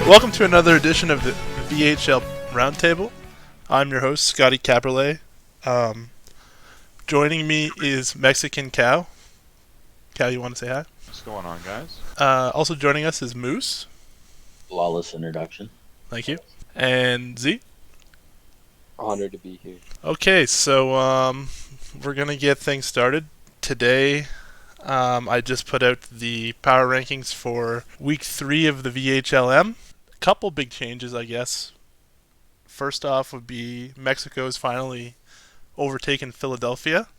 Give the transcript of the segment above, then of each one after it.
Welcome to another edition of the VHL Roundtable. I'm your host, Scotty Caberlet. Joining me is Mexican Cow. Cow, you want to say hi? What's going on, guys? Also joining us is Moose. Flawless introduction. Thank you. And Z. Honored to be here. Okay, so we're going to get things started. Today, I just put out the power rankings for Week 3 of the VHLM. A couple big changes, I guess. First off would be Mexico's finally overtaken Philadelphia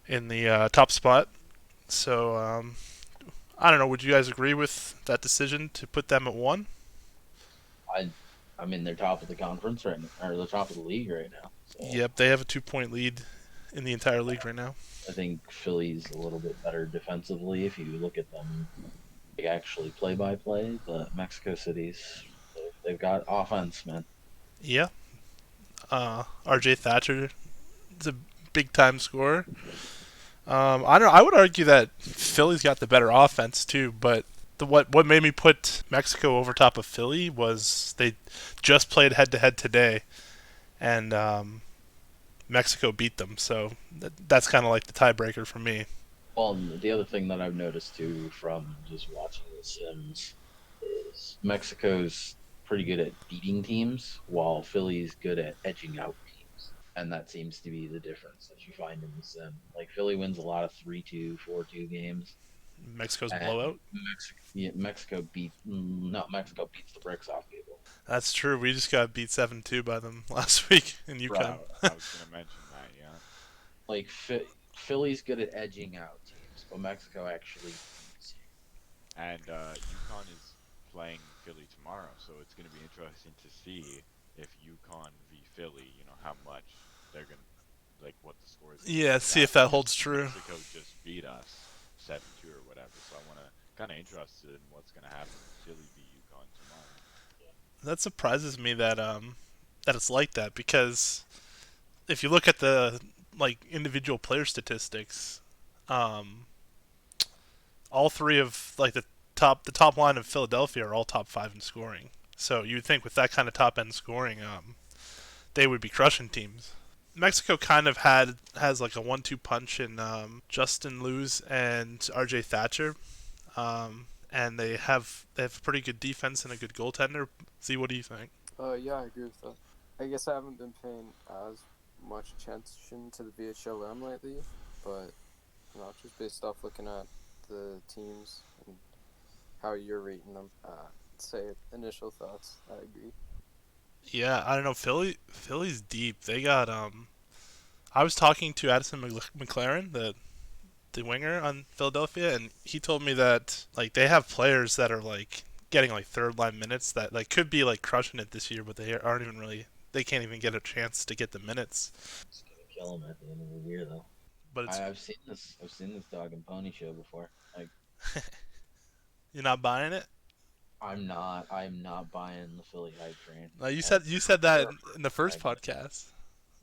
in the top spot. So, I don't know, would you guys agree with that decision to put them at 1? I mean, they're top of the conference right now, or the top of the league right now. So Yep, they have a 2-point lead in the entire league right now. I think Philly's a little bit better defensively if you look at them like actually play by play, but Mexico City's they've got offense, man. Yeah. RJ Thatcher is a big time scorer. I don't know, I would argue that Philly's got the better offense too, but what made me put Mexico over top of Philly was they just played head to head today, and Mexico beat them. So that's kind of like the tiebreaker for me. Well, the other thing that I've noticed too from just watching the Sims is Mexico's pretty good at beating teams, while Philly's good at edging out teams. And that seems to be the difference that you find in the Sim. Like, Philly wins a lot of 3-2, 4-2 games. Mexico's And blowout. Mexico beats the bricks off people. That's true. We just got beat 7-2 by them last week in UConn. I was going to mention that, yeah. Like, Philly's good at edging out teams, but Mexico actually beats you. And UConn is playing Philly tomorrow, so it's going to be interesting to see if UConn v Philly, how much they're going to, like, what the score is. Yeah, see if that holds true. Mexico just beat us 7-2 or whatever, so I want to kind of interested in what's going to happen with Philly v UConn tomorrow. That surprises me that it's like that, because if you look at the individual player statistics, all three of the top line of Philadelphia are all top 5 in scoring. So you would think with that kind of top end scoring, they would be crushing teams. Mexico kind of has like a 1-2 punch in Justin Luz and RJ Thatcher, and they have a pretty good defense and a good goaltender. Z, what do you think? Yeah, I agree with that. I guess I haven't been paying as much attention to the VHLM lately, but just based off looking at the teams and how you're rating them, say initial thoughts, I agree. Yeah, I don't know. Philly's deep. They got I was talking to Addison McLaren, the winger on Philadelphia, and he told me that they have players that are getting third line minutes that could be crushing it this year, but they can't even get a chance to get the minutes. It's gonna kill them at the end of the year, though. But I've seen this dog and pony show before. You're not buying it? I'm not buying the Philly hype train. You said that in the first podcast.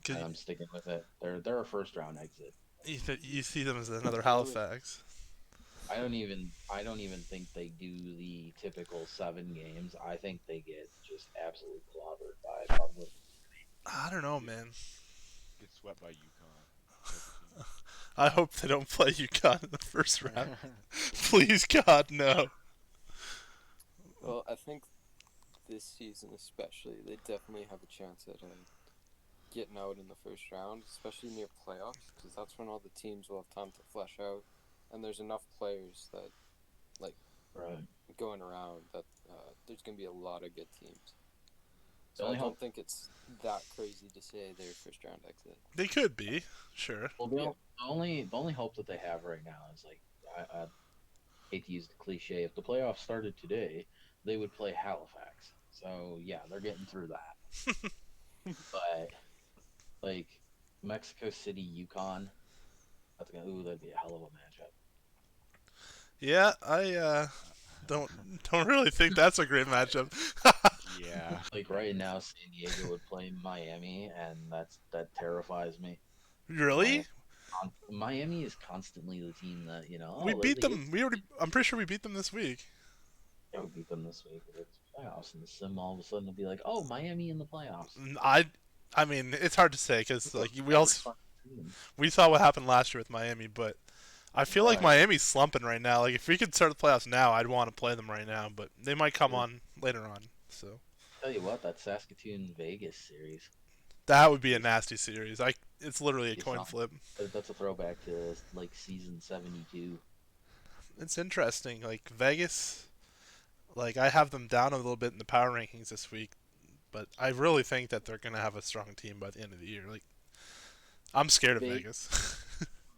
And I'm sticking with it. They're a first round exit. You see them as another Halifax. I don't even think they do the typical 7 games. I think they get just absolutely clobbered by probably. I don't know, man. Get swept by UConn. I hope they don't play UConn in the first round. Please, God, no. Well, I think this season especially, they definitely have a chance at getting out in the first round, especially near playoffs, because that's when all the teams will have time to flesh out, and there's enough players that, going around, that there's going to be a lot of good teams. So I don't think it's that crazy to say they're first round exit. They could be, sure. Well, the only hope that they have right now is I hate to use the cliche. If the playoffs started today, they would play Halifax. So yeah, they're getting through that. But Mexico City, UConn, that'd be a hell of a matchup. Yeah, I don't really think that's a great matchup. Yeah. Right now, San Diego would play Miami, and that terrifies me. Really? Miami is constantly the team that we beat them. I'm pretty sure we beat them this week. Yeah, we beat them this week. playoffs in the sim, all of a sudden it'll be like, oh, Miami in the playoffs. I mean, it's hard to say because like Every fucking team. we saw what happened last year with Miami, but I feel like Right. Miami's slumping right now. Like if we could start the playoffs now, I'd want to play them right now, but they might come Yeah. on later on. So Tell you what, that Saskatoon Vegas series. that would be a nasty series. It's literally a You coin saw- flip. That's a throwback to like season 72. It's interesting. Like Vegas, like I have them down a little bit in the power rankings this week, but I really think that they're gonna have a strong team by the end of the year. Like I'm scared of Ve- Vegas.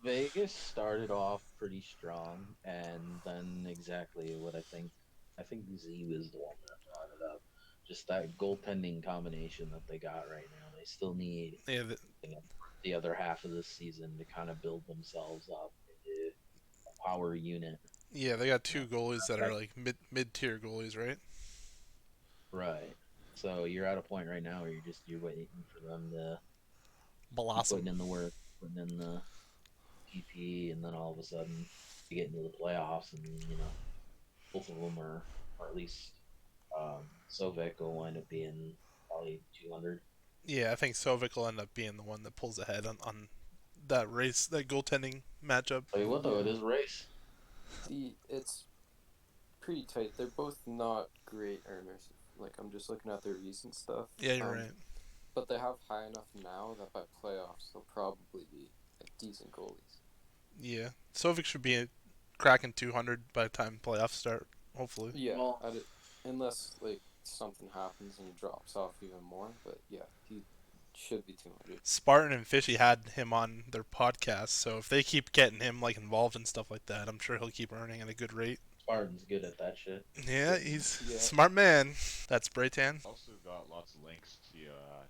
Vegas started off pretty strong, and then exactly what I think. I think Z was the one that brought it up. Just that goaltending combination that they got right now. They still need Yeah, the other half of this season to kind of build themselves up into a power unit. yeah, they got two goalies that are like mid tier goalies, right? Right. So you're at a point right now where you're waiting for them to keep Blossom. putting in the work, putting in the PP, and then all of a sudden you get into the playoffs, and both of them are, or at least Sovek will wind up being probably 200. Yeah, I think Sovic will end up being the one that pulls ahead on that race, that goaltending matchup. Tell you what though, it is a race. It's pretty tight. They're both not great earners. Like I'm just looking at their recent stuff. Yeah, you're right. But they have high enough now that by playoffs they'll probably be like decent goalies. Yeah, Sovic should be cracking 200 by the time playoffs start. Hopefully. Yeah, Well, unless like something happens and he drops off even more. But yeah, he should be 200. Spartan and Fishy had him on their podcast, so if they keep getting him like involved in stuff like that, I'm sure he'll keep earning at a good rate. Spartan's good at that shit. Yeah, he's Yeah. smart man. That's Braytan. Also got lots of links to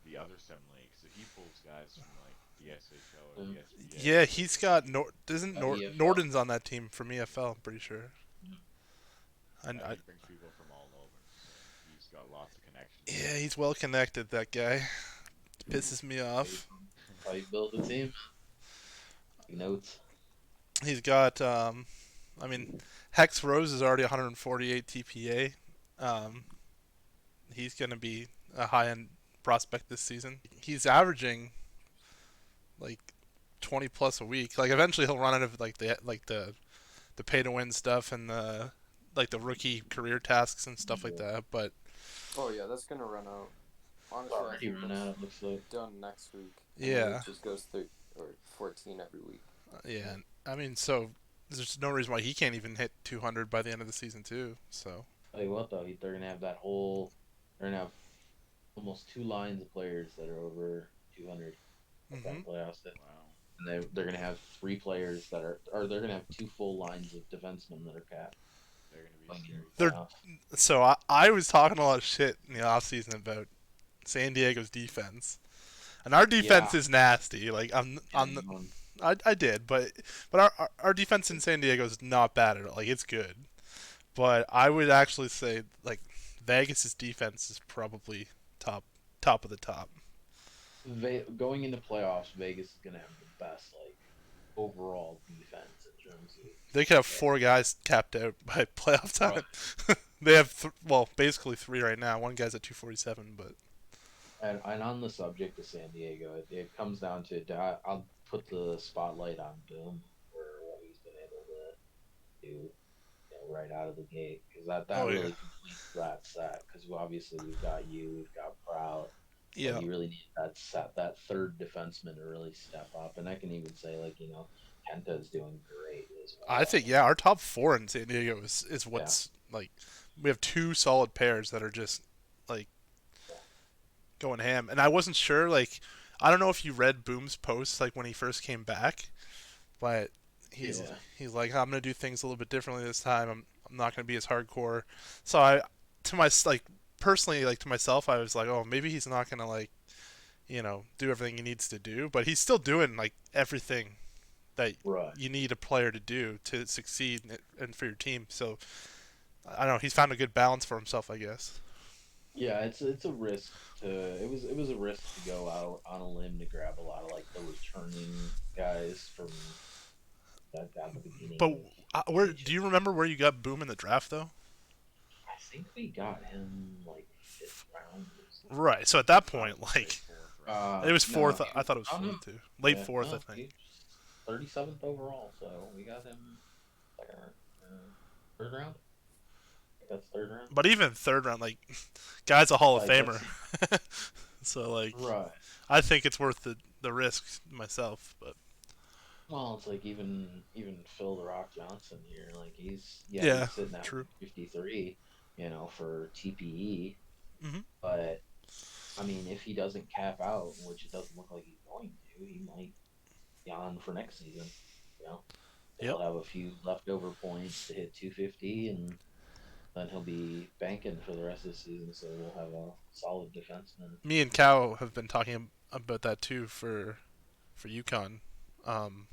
the other sim leagues, so he pulls guys from like the SHL or the SBA. Yeah, he's got isn't EFL. Norden's on that team from EFL? I'm pretty sure. And I he brings people from all over, so he's got lots of connections. yeah, he's well connected. That guy pisses me off. How you build a team? Notes. He's got I mean, Hex Rose is already 148 TPA. He's going to be a high-end prospect this season. He's averaging like 20 plus a week. Like eventually he'll run out of the pay to win stuff and the rookie career tasks and stuff like that. But Oh yeah, that's gonna run out. Honestly, I Already think run that's out, it looks like. done next week. And Yeah. then it just goes 14 every week. yeah, I mean, so there's no reason why he can't even hit 200 by the end of the season too. So Tell you what though, they're gonna have they're gonna have almost two lines of players that are over 200 at that playoffs. Wow. And they're gonna have three players that are, or they're gonna have two full lines of defensemen that are capped. They're gonna be Playing scary. in the playoffs. So I was talking a lot of shit in the offseason about San Diego's defense, and our defense Yeah. is nasty. Like I did, but our defense in San Diego is not bad at all. Like it's good, but I would actually say like Vegas's defense is probably top of the top. Going into playoffs, Vegas is gonna have the best overall defense in terms of. They could have four guys capped out by playoff time. They have basically three right now. One guy's at 247, but And on the subject of San Diego, it comes down to I'll put the spotlight on Boom for what he's been able to do, right out of the gate, because that Oh, yeah. really completes that set. Because obviously we've got we've got Prout. yeah, You really need that third defenseman to really step up, and I can even say Kenta's doing great as well. I think our top four in San Diego is what's like. We have two solid pairs that are just like going ham, and I wasn't sure. Like, I don't know if you read Boom's post like when he first came back, but he's like, I'm gonna do things a little bit differently this time. I'm not gonna be as hardcore. So personally, to myself, I was like, oh, maybe he's not gonna do everything he needs to do, but he's still doing like everything that Right. you need a player to do to succeed and for your team. So I don't know. He's found a good balance for himself, I guess. Yeah, it's a risk it was a risk to go out on a limb to grab a lot of the returning guys from that at the beginning. But do you remember where you got Boom in the draft though? I think we got him Right. So at that So I point, would say like, fourth round. it was No, fourth. I thought it was oh, no. fourth too. Late Yeah, fourth, I no, think. he's 37th overall, so we got him second round, third round. I think that's third round. But even third round, like, guy's a Hall of Like, Famer. So like, right. I think it's worth the risk myself. But Well, it's like even Phil the Rock Johnson here, like he's yeah, sitting at true. 53, for TPE, Mhm. but I mean if he doesn't cap out, which it doesn't look like he's going to, he might be on for next season. You know, Yep. he'll have a few leftover points to hit 250, and then he'll be banking for the rest of the season. So we'll have a solid defenseman. Me and Cow have been talking about that too for UConn. Um,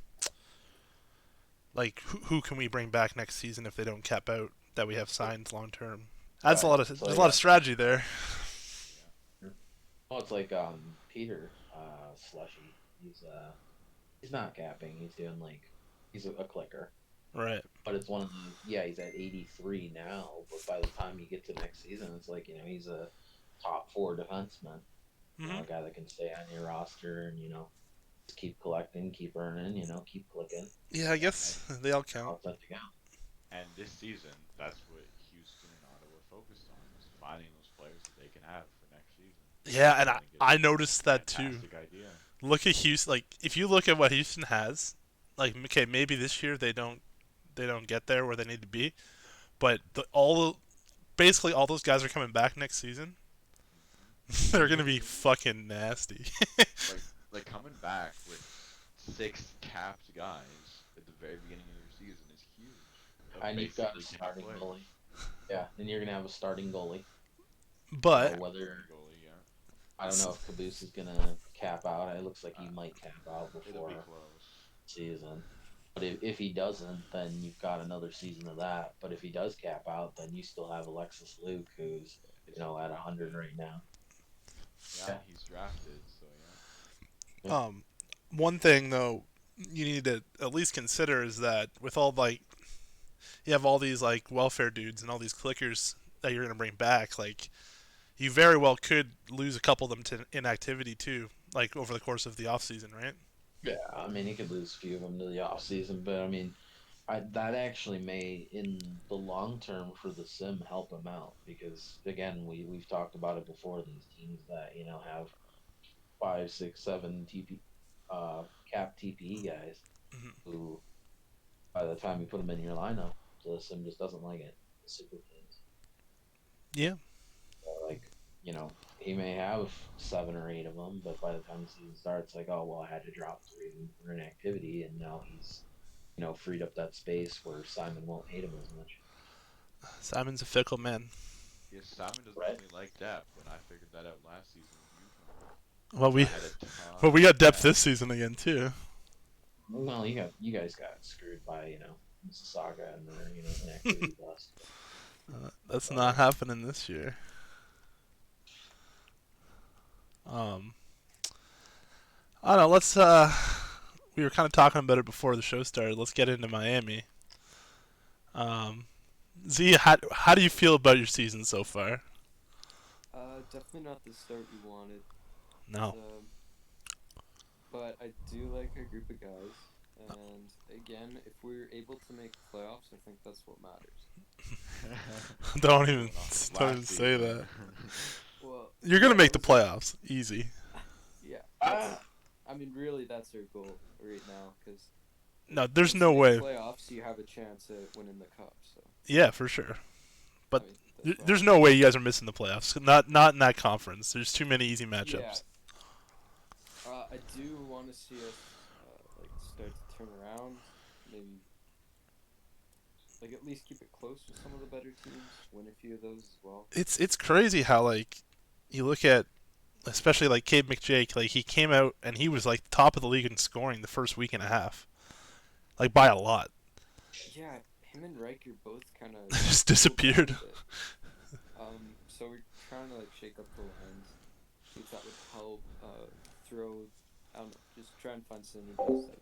like, who can we bring back next season if they don't cap out that we have signed long term? That's a lot of So there's a lot of strategy there. Oh, it's like Peter Slushy. He's not capping. He's doing like he's a clicker. Right. But it's one of the he's at 83 now. But by the time you get to next season, it's like he's a top 4 defenseman. Mhm. A guy that can stay on your roster and just keep collecting, keep earning, keep clicking. Yeah, I guess they all count. All that to count. And this season, that's what Houston and Ottawa focused on, was finding those players that they can have for next season. Yeah, and think it's I noticed that too. Fantastic idea. Look at Houston. Like, if you look at what Houston has, like, okay, maybe this year they don't get there where they need to be, but basically all those guys are coming back next season. They're gonna be fucking nasty. Like coming back with 6 capped guys at the very beginning of your season is huge. And you've got a Basically starting 10 goalie. Yeah, and you're gonna have a starting goalie. But Whether goalie, yeah. I don't know if Caboose is gonna cap out. It looks like he might cap out It'll be before close. season. But if he doesn't, then you've got another season of that. But if he does cap out, then you still have Alexis Luke, who's at 100 right now. Yeah, he's drafted, so yeah. one thing though you need to at least consider is that with all like you have all these like welfare dudes and all these clickers that you're gonna bring back, like you very well could lose a couple of them to inactivity too, like over the course of the off season, right? Yeah, I mean, he could lose a few of them to the off season, but I mean, that actually may, in the long term for the sim, help him out because again, we've talked about it before. These teams that have 5, 6, 7 cap TPE guys Mhm. who, by the time you put them in your lineup, the sim just doesn't like it. The super teams, Yeah. like he may have 7 or 8 of them, but by the time the season starts, like, oh well, I had to drop 3 of them for inactivity, and now he's freed up that space where Simon won't hate him as much. Simon's a fickle man. Yeah, Simon doesn't Right. really like depth, and I figured that out last season with UConn. Well, I had a ton we got of depth this season again too. Well, you guys got screwed by Mississauga and their inactivity bust. That's not happening this year. I don't know. Let's. We were kind of talking about it before the show started. Let's get into Miami. Z, how do you feel about your season so far? Definitely not the start we wanted. No. But I do like our group of guys, and again, if we're able to make playoffs, I think that's what matters. don't even Last say season. that. Well, You're gonna yeah, make the it was- playoffs, easy. Yeah, I mean, really, that's our goal right now, because No, there's no way. playoffs, you have a chance at winning the cup. So Yeah, for sure. But I mean, that's there's why- no way you guys are missing the playoffs. Not in that conference. There's too many easy matchups. Yeah. I do want to see us start to turn around, maybe like at least keep it close with some of the better teams, win a few of those as well. It's crazy how like you look at especially like Cade McJake, like he came out and he was like top of the league in scoring the first week and a half, like by a lot. Yeah, him and Riker both kind of Just disappeared. So we're trying to shake up the lines, see if that would help. Throw, I don't know, just try and find synergies that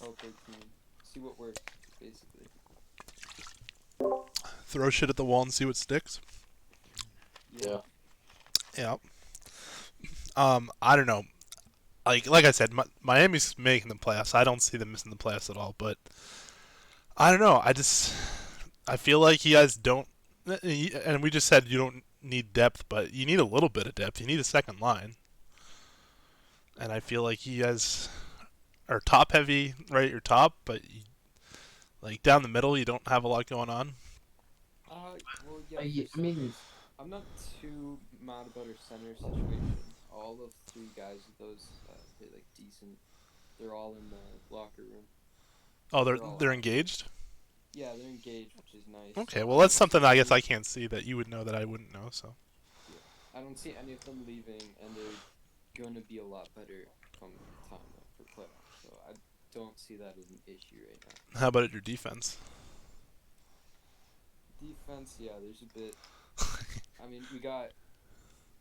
help our team. See what works, basically. Throw shit at the wall and see what sticks. Yeah. Yeah. I don't know. Like I said, Miami's making the playoffs. I don't see them missing the playoffs at all. But I don't know. I feel like you guys don't. And we just said you don't need depth, but you need a little bit of depth. You need a second line. And I feel like you guys are top heavy right at your top, but like down the middle, you don't have a lot going on. Well, yeah, I for mean, centers, I'm not too mad about our center situation. All of three guys of those, they're like decent. They're all in the locker room. Oh, They're all they're out. engaged. Yeah, they're engaged, which is nice. Okay, So well I that's don't see something I guess I any. can't see that you would know that I wouldn't know. So Yeah, I don't see any of them leaving, and they're going to be a lot better come time for playoffs. So I don't see that as an issue right now. how about your defense? Defense, yeah, there's a bit. I mean, we got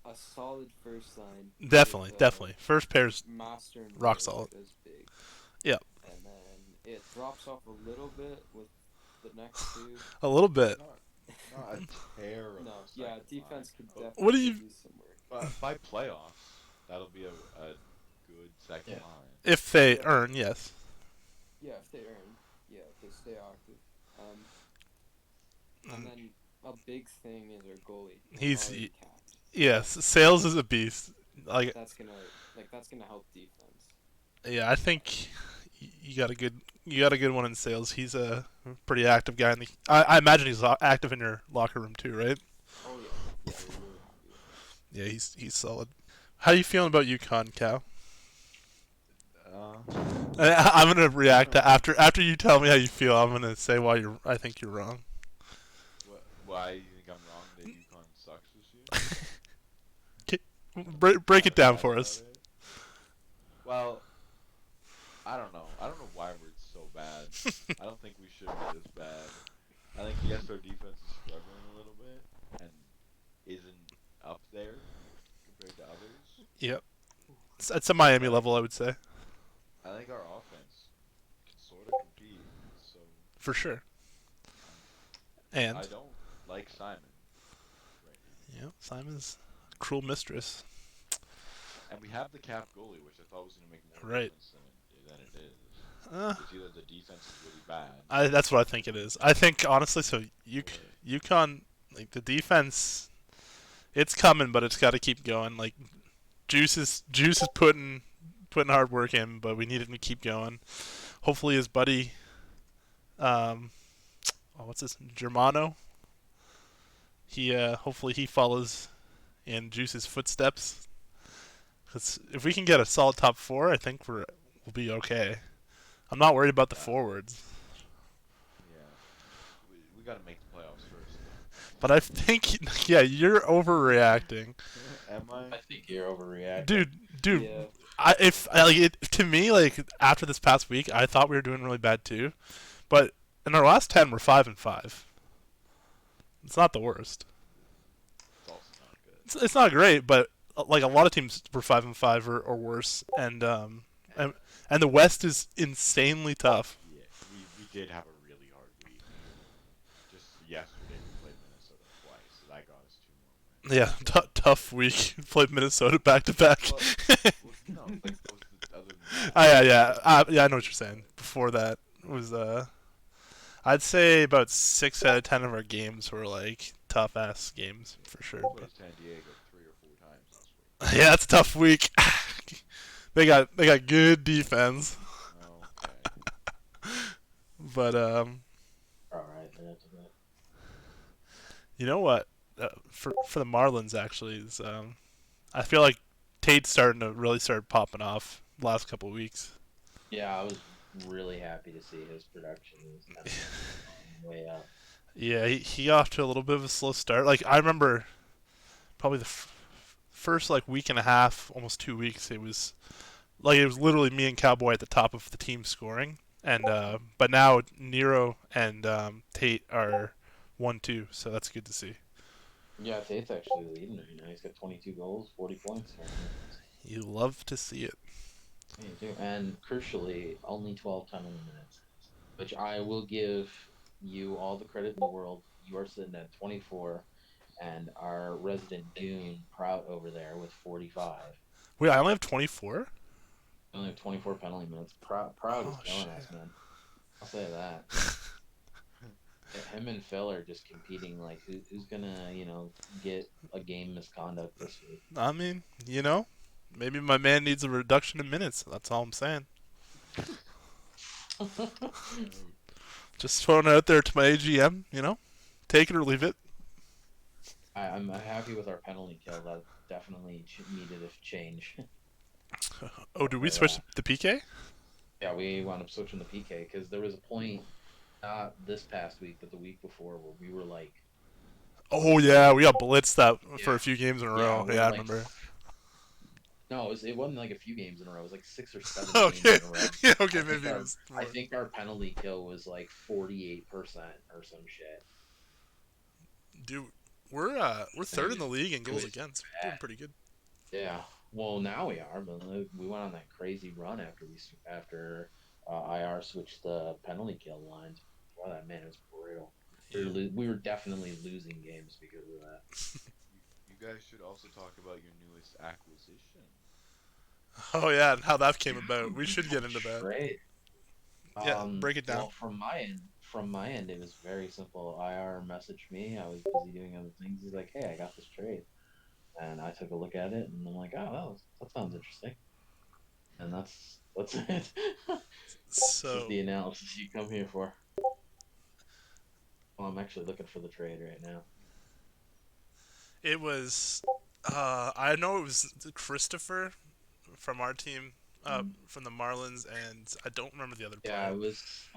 a solid first line. Definitely, with, definitely. First pair's Master and rock Roy solid. is big. Yep. And then it drops off a little bit with the next two. A little bit. Not a terrible. No, yeah, second defense line, could but What do definitely you- use some work. by playoffs, that'll be a good second Yeah. line. If they earn, yes. Yeah, if they earn. Yeah, if they stay active. And then a big thing is our goalie. He's- already capped. Yes, Sales is a beast. Like, That's gonna help defense. yeah, I think you got a good one in Sales. He's a pretty active guy. I imagine he's active in your locker room too, right? Oh yeah, yeah, we're really happy with Yeah, he's solid. How you feeling about UConn, Cal? I'm gonna react after you tell me how you feel. I'm gonna say why I think you're wrong. Why you think I'm wrong that UConn sucks this year? Break it down for us. Well, I don't know. I don't know why we're so bad. I don't think we should be this bad. I think yes, our defense is struggling a little bit and isn't up there compared to others. Yep, it's a Miami level, I would say, I think our offense can sort of compete. So for sure. And I don't like Simon right now. yeah, Simon's a cruel mistress. And we have the cap goalie, which I thought was going to make more Right. difference than it is. It's either the defense is really bad. That's what I think it is. I think honestly, so UConn, like the defense, it's coming, but it's got to keep going. Like Juice is putting hard work in, but we need him to keep going. Hopefully, his buddy, what's his Germano? Hopefully he follows in Juice's footsteps. Because if we can get a solid top four, I think we'll be okay. I'm not worried about the forwards. Yeah. We got to make the playoffs first. But I think, yeah, you're overreacting, Am I I? think you're overreacting. dude. Yeah. To me, like after this past week, I thought we were doing really bad too. But in our last 10, we're 5-5. It's not the worst. It's also not good. It's not great, but like a lot of teams were 5-5 or worse, and the West is insanely tough. Yeah, we did have a really hard week. Just yesterday we played Minnesota twice, so that got us 2 more wins. Yeah, tough week. Played Minnesota back to back. Well, no, like those other than that. Yeah, I know what you're saying. Before that was I'd say about 6 out of 10 of our games were like tough ass games for sure. We played San Diego 3 or 4 times last week. Yeah, that's a tough week. they got good defense, Okay. but All right, that's about. you know what? For the Marlins actually is I feel like Tate's starting to really start popping off the last couple of weeks. Yeah, I was really happy to see his production is kind of way up. Yeah, he got off to a little bit of a slow start. Like I remember, probably the first like week and a half, almost 2 weeks, it was literally me and Cowboy at the top of the team scoring, and but now Nero and Tate are 1-2, so that's good to see. Yeah, Tate's actually leading right now. He's got 22 goals, 40 points. You love to see it. Yeah, you do. And crucially, only 12 penalty minutes, which I will give you all the credit in the world. You are sitting at 24, and our resident Dune Prout over there with 45. Wait, I only have 24. We only have 24 penalty minutes. Proud is Oh killing shit. us, man. I'll say that. Him and Phil are just competing. Like, who's gonna, get a game misconduct this week? I mean, maybe my man needs a reduction in minutes. That's all I'm saying. No. Just throwing it out there to my AGM. Take it or leave it. I'm happy with our penalty kill. That definitely needed a change. Oh, did we switch the PK? Yeah, we wound up switching the PK because there was a point, not this past week, but the week before, where we were like, Oh yeah, we got blitzed that for Yeah. a few games in a yeah, row. we Yeah, were I like, remember. no, it wasn't like a few games in a row. It was like 6 or 7 games Okay, in a row. yeah, okay, I think maybe it our, was more. I think our penalty kill was like 48% or some shit. Dude, we're third in the league in It goals was against. We're bad. doing pretty good. Yeah. Well, now we are, but we went on that crazy run after IR switched the penalty kill lines. Wow, that man was brutal. We were definitely losing games because of that. You guys should also talk about your newest acquisition. Oh yeah, and how that came about. We should get into that. Great. Yeah, break it down. Well, from my end, it was very simple. IR messaged me. I was busy doing other things. He's like, "Hey, I got this trade," and I took a look at it, and I'm like, "Oh, that sounds interesting." And that's it. This is So the analysis you come here for. Well, I'm actually looking for the trade right now. it was. I know it was Christopher from our team, from the Marlins, and I don't remember the other Yeah, player. it was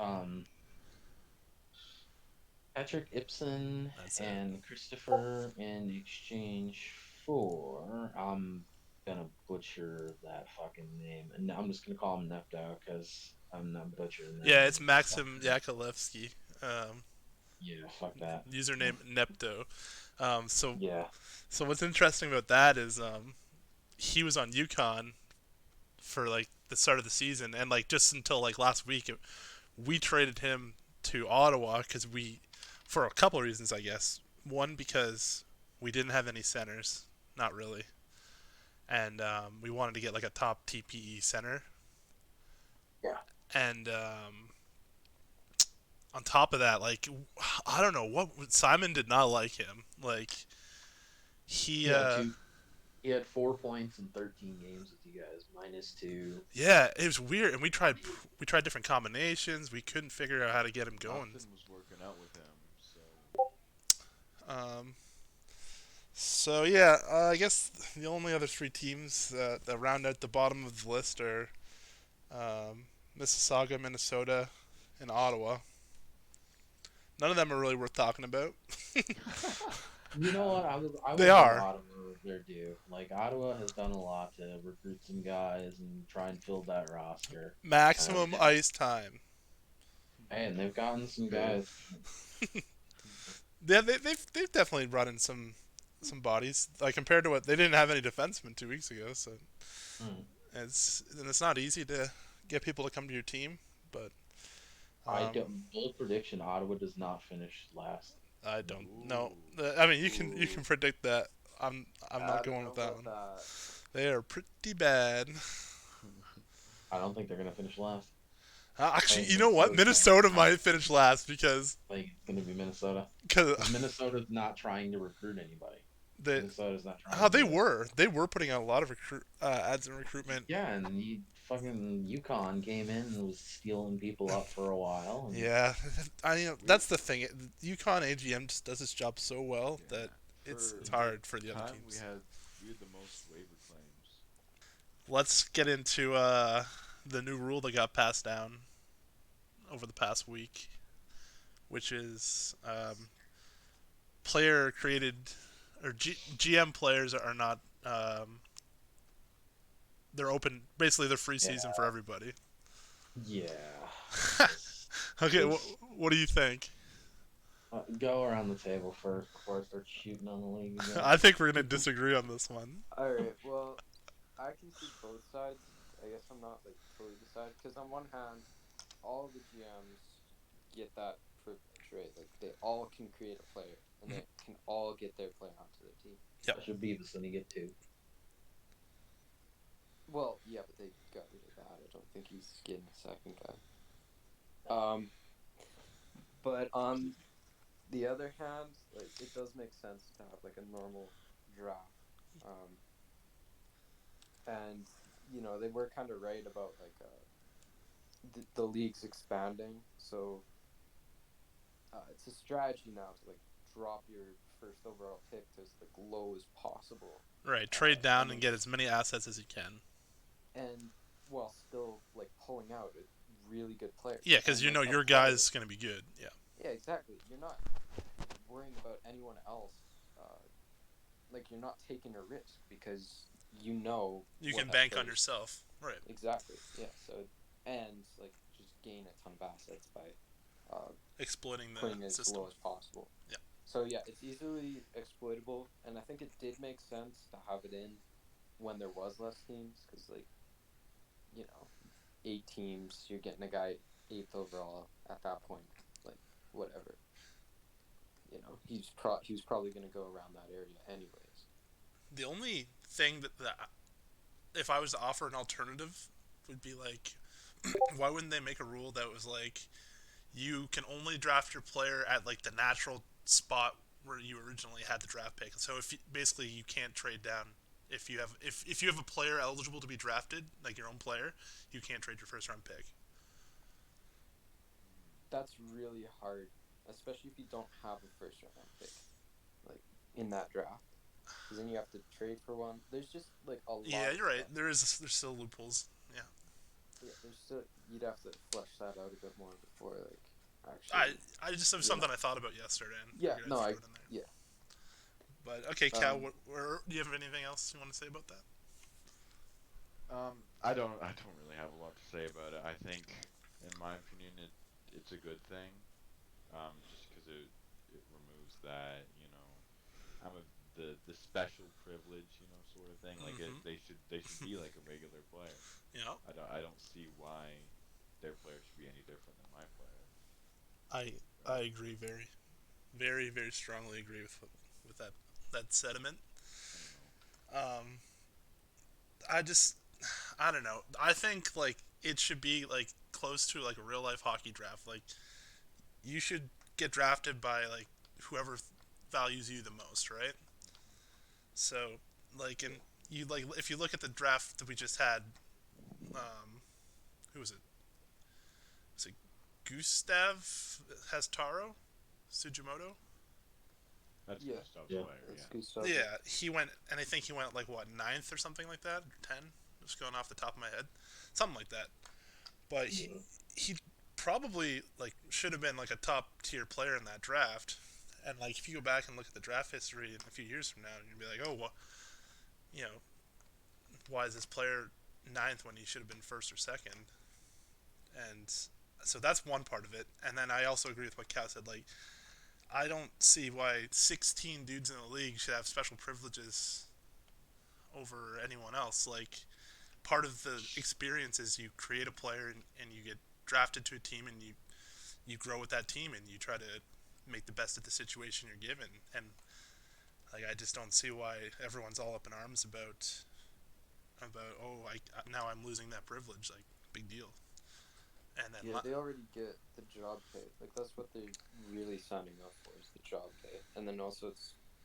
Patrick Ibsen That's it. and Christopher in exchange for I'm gonna butcher that fucking name, and I'm just gonna call him Nepto because I'm not butchering that Yeah, it's name. Maxim Yakovlevsky. Yeah, fuck that. Username Nepto. So Yeah, what's interesting about that is he was on UConn for like the start of the season, and like just until like last week, we traded him to Ottawa because for a couple of reasons, I guess. One, because we didn't have any centers, not really, and we wanted to get like a top TPE center. yeah, And on top of that, like I don't know what Simon did not like him. Like he, he had two. He had 4 points in 13 games with you guys, -2. yeah, it was weird. And we tried different combinations. We couldn't figure out how to get him going. Nothing was working out with him, so Um, so yeah, I guess the only other three teams that round out the bottom of the list are Mississauga, Minnesota, and Ottawa. None of them are really worth talking about. You know what? I will They give are. Ottawa their due. Like Ottawa has done a lot to recruit some guys and try and fill that roster. Maximum ice time. Hey, and they've gotten some guys. Yeah, they've definitely brought in some bodies. Like compared to what they didn't have any defensemen 2 weeks ago, so Mm. it's not easy to get people to come to your team. But I don't. Bold prediction: Ottawa does not finish last. I don't know. I mean, you can predict that. I'm not going with that one. They are pretty bad. I don't think they're gonna finish last. Actually, think you know what? Minnesota's Minnesota might finish last because Like it's gonna be Minnesota. because Minnesota's not trying to recruit anybody. they Minnesota's not trying. how to do it. they were putting out a lot of ads in recruitment. Yeah, and he fucking UConn came in and was stealing people up for a while. And Yeah, that's the thing. UConn AGM just does its job so well yeah. that it's For hard for the other time teams. we had the most waiver claims. Let's get into the new rule that got passed down over the past week, which is player created or GM players are not. They're open. Basically, they're free season for everybody. Yeah. Okay, what do you think? Go around the table first before I start shooting on the league again. I think we're gonna disagree on this one. Alright, well, I can see both sides. I guess I'm not like totally decided because on one hand, all the GMs get that privilege, right? Like they all can create a player and they can all get their player onto their team. Yep. I should Beavis when you get 2. Well, yeah, but they got rid of that. I don't think he's getting a second guy. But on the other hand, like it does make sense to have like a normal draft. Um, and they were kind of right about like the league's expanding, so it's a strategy now to like drop your first overall pick to as like low as possible. Right, trade down And and then get as many assets as you can. and while still like pulling out really good players Yeah, because and you like know a your player. guy's going to be good. Yeah, Yeah, exactly. You're not worrying about anyone else. Like you're not taking a risk because you know you what can that bank on player's yourself. Right, exactly. Yeah. So and like just gain a ton of assets by uh, exploiting the putting it as system. low as possible. Yeah, So yeah, it's easily exploitable, and I think it did make sense to have it in when there was less teams because like you know 8 teams, you're getting a guy eighth overall at that point. Like whatever, he was probably going to go around that area anyways. the only thing that if I was to offer an alternative would be like, why wouldn't they make a rule that was like you can only draft your player at like the natural spot where you originally had the draft pick. So if basically you can't trade down if you have a player eligible to be drafted, like your own player, you can't trade your first round pick. That's really hard, especially if you don't have a first round pick like in that draft, because then you have to trade for one. There's just like a Yeah, lot of you're right. stuff. There's still loopholes. Yeah, Yeah, there's still you'd have to flesh that out a bit more before like I actually, I just have you something know. I thought about yesterday and Yeah, figured I'd no, throw I it in there. yeah. But okay, Cal, Um, do you have anything else you want to say about that? I don't really have a lot to say about it. I think, in my opinion, it's a good thing. Just because it removes that, I'm a the special privilege, sort of thing. Like Mm-hmm. they should be like a regular player. Yeah, I don't see why their player should be any different than my player, I I right? agree very strongly agree with that sentiment. I don't know. Um, I just I don't know. I think like it should be like close to like a real life hockey draft. Like you should get drafted by like whoever values you the most, right? So like yeah, in you like if you look at the draft that we just had, who was it? Was it Gustav Hastaro Sujimoto? That's yeah, Gustav's Yeah. player, that's yeah. good stuff. Yeah. Yeah, he went, and I think he went like what ninth or something like that, 10, just going off the top of my head, something like that. But Yeah. he probably like should have been like a top tier player in that draft. And like if you go back and look at the draft history in a few years from now, you'd be like, oh, well, you know, why is this player ninth when he should have been first or second? And so that's one part of it. And then I also agree with what Cal said. Like, I don't see why 16 dudes in the league should have special privileges over anyone else. Like, part of the experience is you create a player and you get drafted to a team and you grow with that team and you try to make the best of the situation you're given. And like I just don't see why everyone's all up in arms about oh I now I'm losing that privilege, like big deal. And then Yeah, they already get the job pay. Like that's what they're really signing up for is the job pay. And then also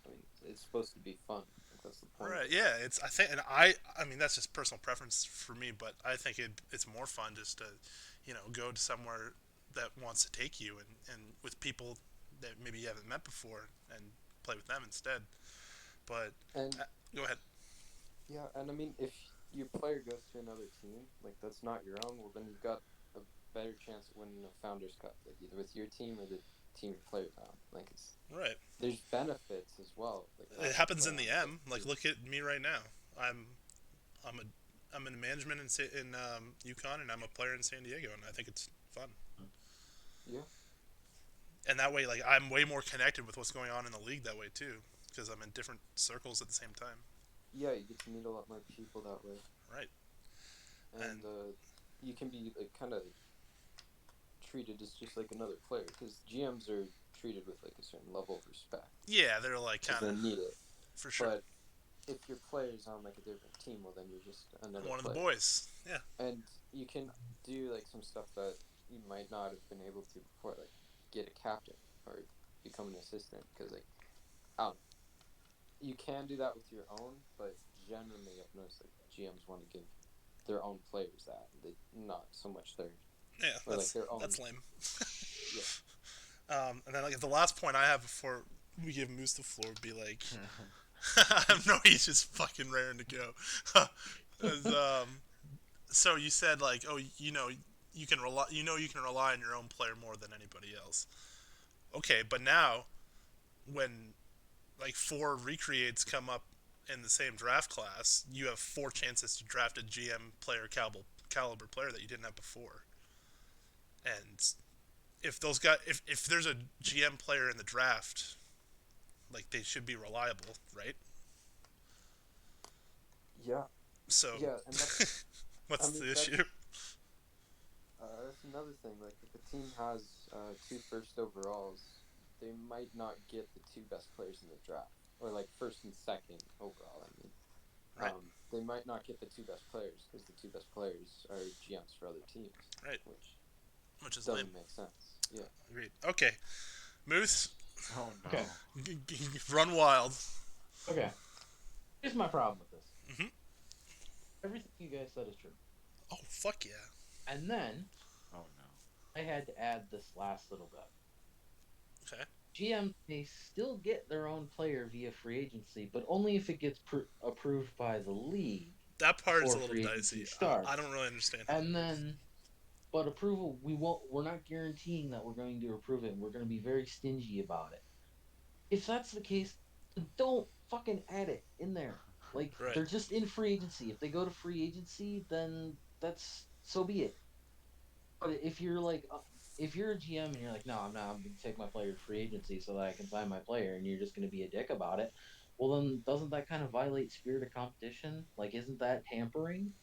I mean, it's supposed to be fun. Like that's the point of right, it. yeah, it's I think and I mean that's just personal preference for me, but I think it's more fun just to go to somewhere that wants to take you and with people that maybe you haven't met before and play with them instead. But And uh, go ahead. yeah, and I mean if your player goes to another team, like that's not your own, well then you've got a better chance of winning a Founders Cup, like either with your team or the team your player's on. Like it's Right. there's benefits as well, like It having a happens player in on the a M. different Like, team. look at me right now. I'm a I'm in management in Yukon, and I'm a player in San Diego, and I think it's fun. Yeah. And that way, like, I'm way more connected with what's going on in the league that way too, because I'm in different circles at the same time. Yeah, you get to meet a lot more people that way. Right. And And you can be like kind of treated as just like another player because GMs are treated with like a certain level of respect yeah, they're like because kind they of need it. for sure. But if your player's on like a different team, well then you're just another One of the player. boys. Yeah. And you can do like some stuff that you might not have been able to before, like get a captain or become an assistant. Because like I don't know, you can do that with your own, but generally I've noticed like GMs want to give their own players that, they not so much their Yeah, or like their own. that's lame. Yeah, And then like the last point I have before we give Moose the floor would be like, no, he's just fucking raring to go. So you said like, oh, you can rely, you can rely on your own player more than anybody else. Okay, but now when like 4 recreates come up in the same draft class, you have 4 chances to draft a GM player caliber player that you didn't have before. And if there's a GM player in the draft, like they should be reliable, right? yeah, So yeah, and that's I what's mean the issue? that's another thing. Like if a team has 2 first overalls, they might not get the 2 best players in the draft, or like first and second overall. I mean, Right, they might not get the 2 best players because the 2 best players are GMs for other teams, right, which which is lame. doesn't make sense. Yeah. Agreed. Okay, Moose, Oh Okay. no. run wild. Okay. Here's my problem with this. Hmm. Everything you guys said is true. Oh fuck yeah. And then Oh no. I had to add this last little bit. Okay. GMs may still get their own player via free agency, but only if it gets approved by the league That part is before a little free agency dicey. I don't starts. really understand how And that works. then, but approval, we're not guaranteeing that we're going to approve it. We're going to be very stingy about it. If that's the case, don't fucking add it in there. Like, Right. they're just in free agency. If they go to free agency, then that's so be it. But if you're a GM and you're like, no, I'm not, I'm going to take my player to free agency so that I can sign my player, and you're just going to be a dick about it, well, then doesn't that kind of violate spirit of competition? Like, isn't that tampering?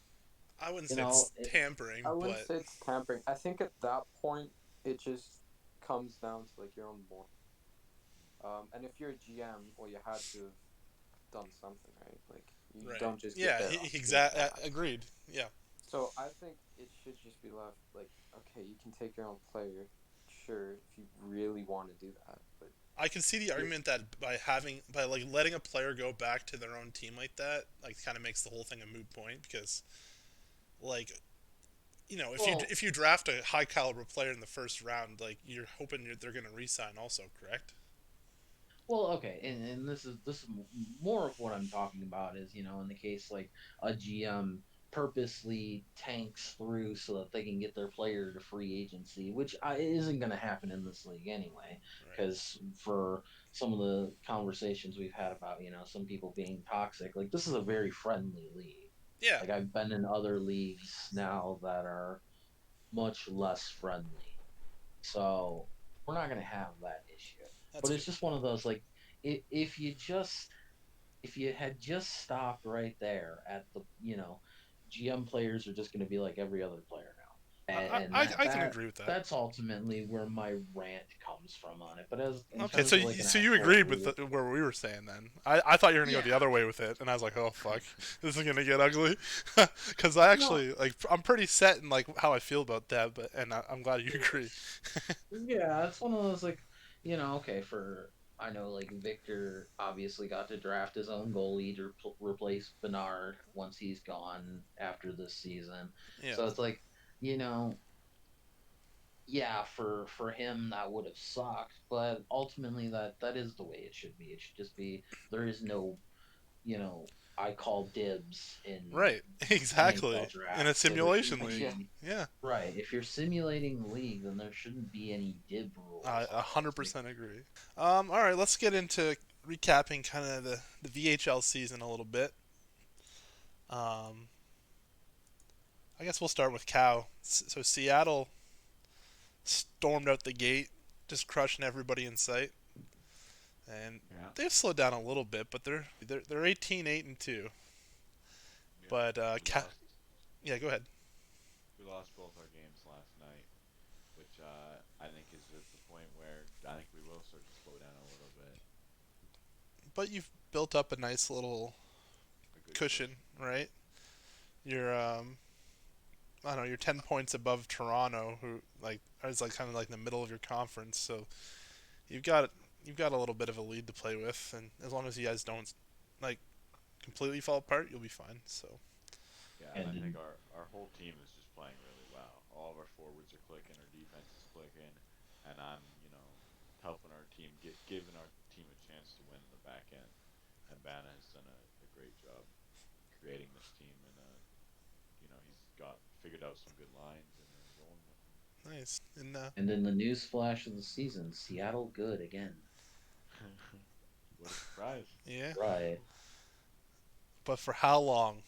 I wouldn't You say know, it's tampering, I wouldn't but say it's tampering. I think at that point it just comes down to like your own moral. And if you're a GM, well, you had to have done something, right? Like you right. don't just get Yeah, there off being exactly. bad. Agreed. Yeah. So I think it should just be left like, okay, you can take your own player, sure, if you really want to do that, but I can see the it, argument that by like letting a player go back to their own team like that, like kind of makes the whole thing a moot point because like well, if you draft a high caliber player in the first round, like you're hoping they're going to re-sign also, correct? Well, okay, and this is more of what I'm talking about is in the case like a GM purposely tanks through so that they can get their player to free agency, which isn't going to happen in this league anyway. Right. Because for some of the conversations we've had about some people being toxic, like this is a very friendly league. Yeah, Like I've been in other leagues now that are much less friendly. So we're not going to have that issue. that's But it's good. just one of those like if if you had just stopped right there at the GM players are just going to be like every other player now, and I can agree with that. that's ultimately where my rant comes from on it. But as in Okay, terms of like an so you actual agreed with rule, where we were saying then. I thought you were gonna go the yeah, other way with it, and I was like, oh fuck, this is gonna get ugly. Because I no, actually like I'm pretty set in like how I feel about that, but I'm glad you agree. yeah, it's one of those like, okay, for I know like Victor obviously got to draft his own goalie to replace Bernard once he's gone after this season. Yeah, So it's like, you know, yeah, for him that would have sucked, but ultimately that is the way it should be. It should just be there is no, I call dibs in right, NHL exactly. In a draft. So there simulation shouldn't league, yeah, be. yeah, Right. If you're simulating the league, then there shouldn't be any dib I rules a on hundred it. percent agree. All right, let's get into recapping kind of the VHL season a little bit. Um, I guess we'll start with Cow. So Seattle stormed out the gate, just crushing everybody in sight. And Yeah. they've slowed down a little bit, but they're 18-8-2. Yeah. But We lost. yeah, go ahead. We lost both our games last night, which I think is at the point where I think we will start to slow down a little bit. But you've built up a nice little good cushion, right? You're I don't know, you're 10 points above Toronto, who like is like kind of like in the middle of your conference. So you've got you've got a little bit of a lead to play with, and as long as you guys don't like completely fall apart, you'll be fine. So Yeah, and I And think then, our whole team is just playing really well. All of our forwards are clicking, our defense is clicking, and I'm, helping our team giving our team a chance to win in the back end. And Bana has done a great job creating this team, and he's got figured out some good lines, and we're rolling with nice. And and then the news flash of the season: Seattle good again. them. What a surprise! yeah, Right. but for how long?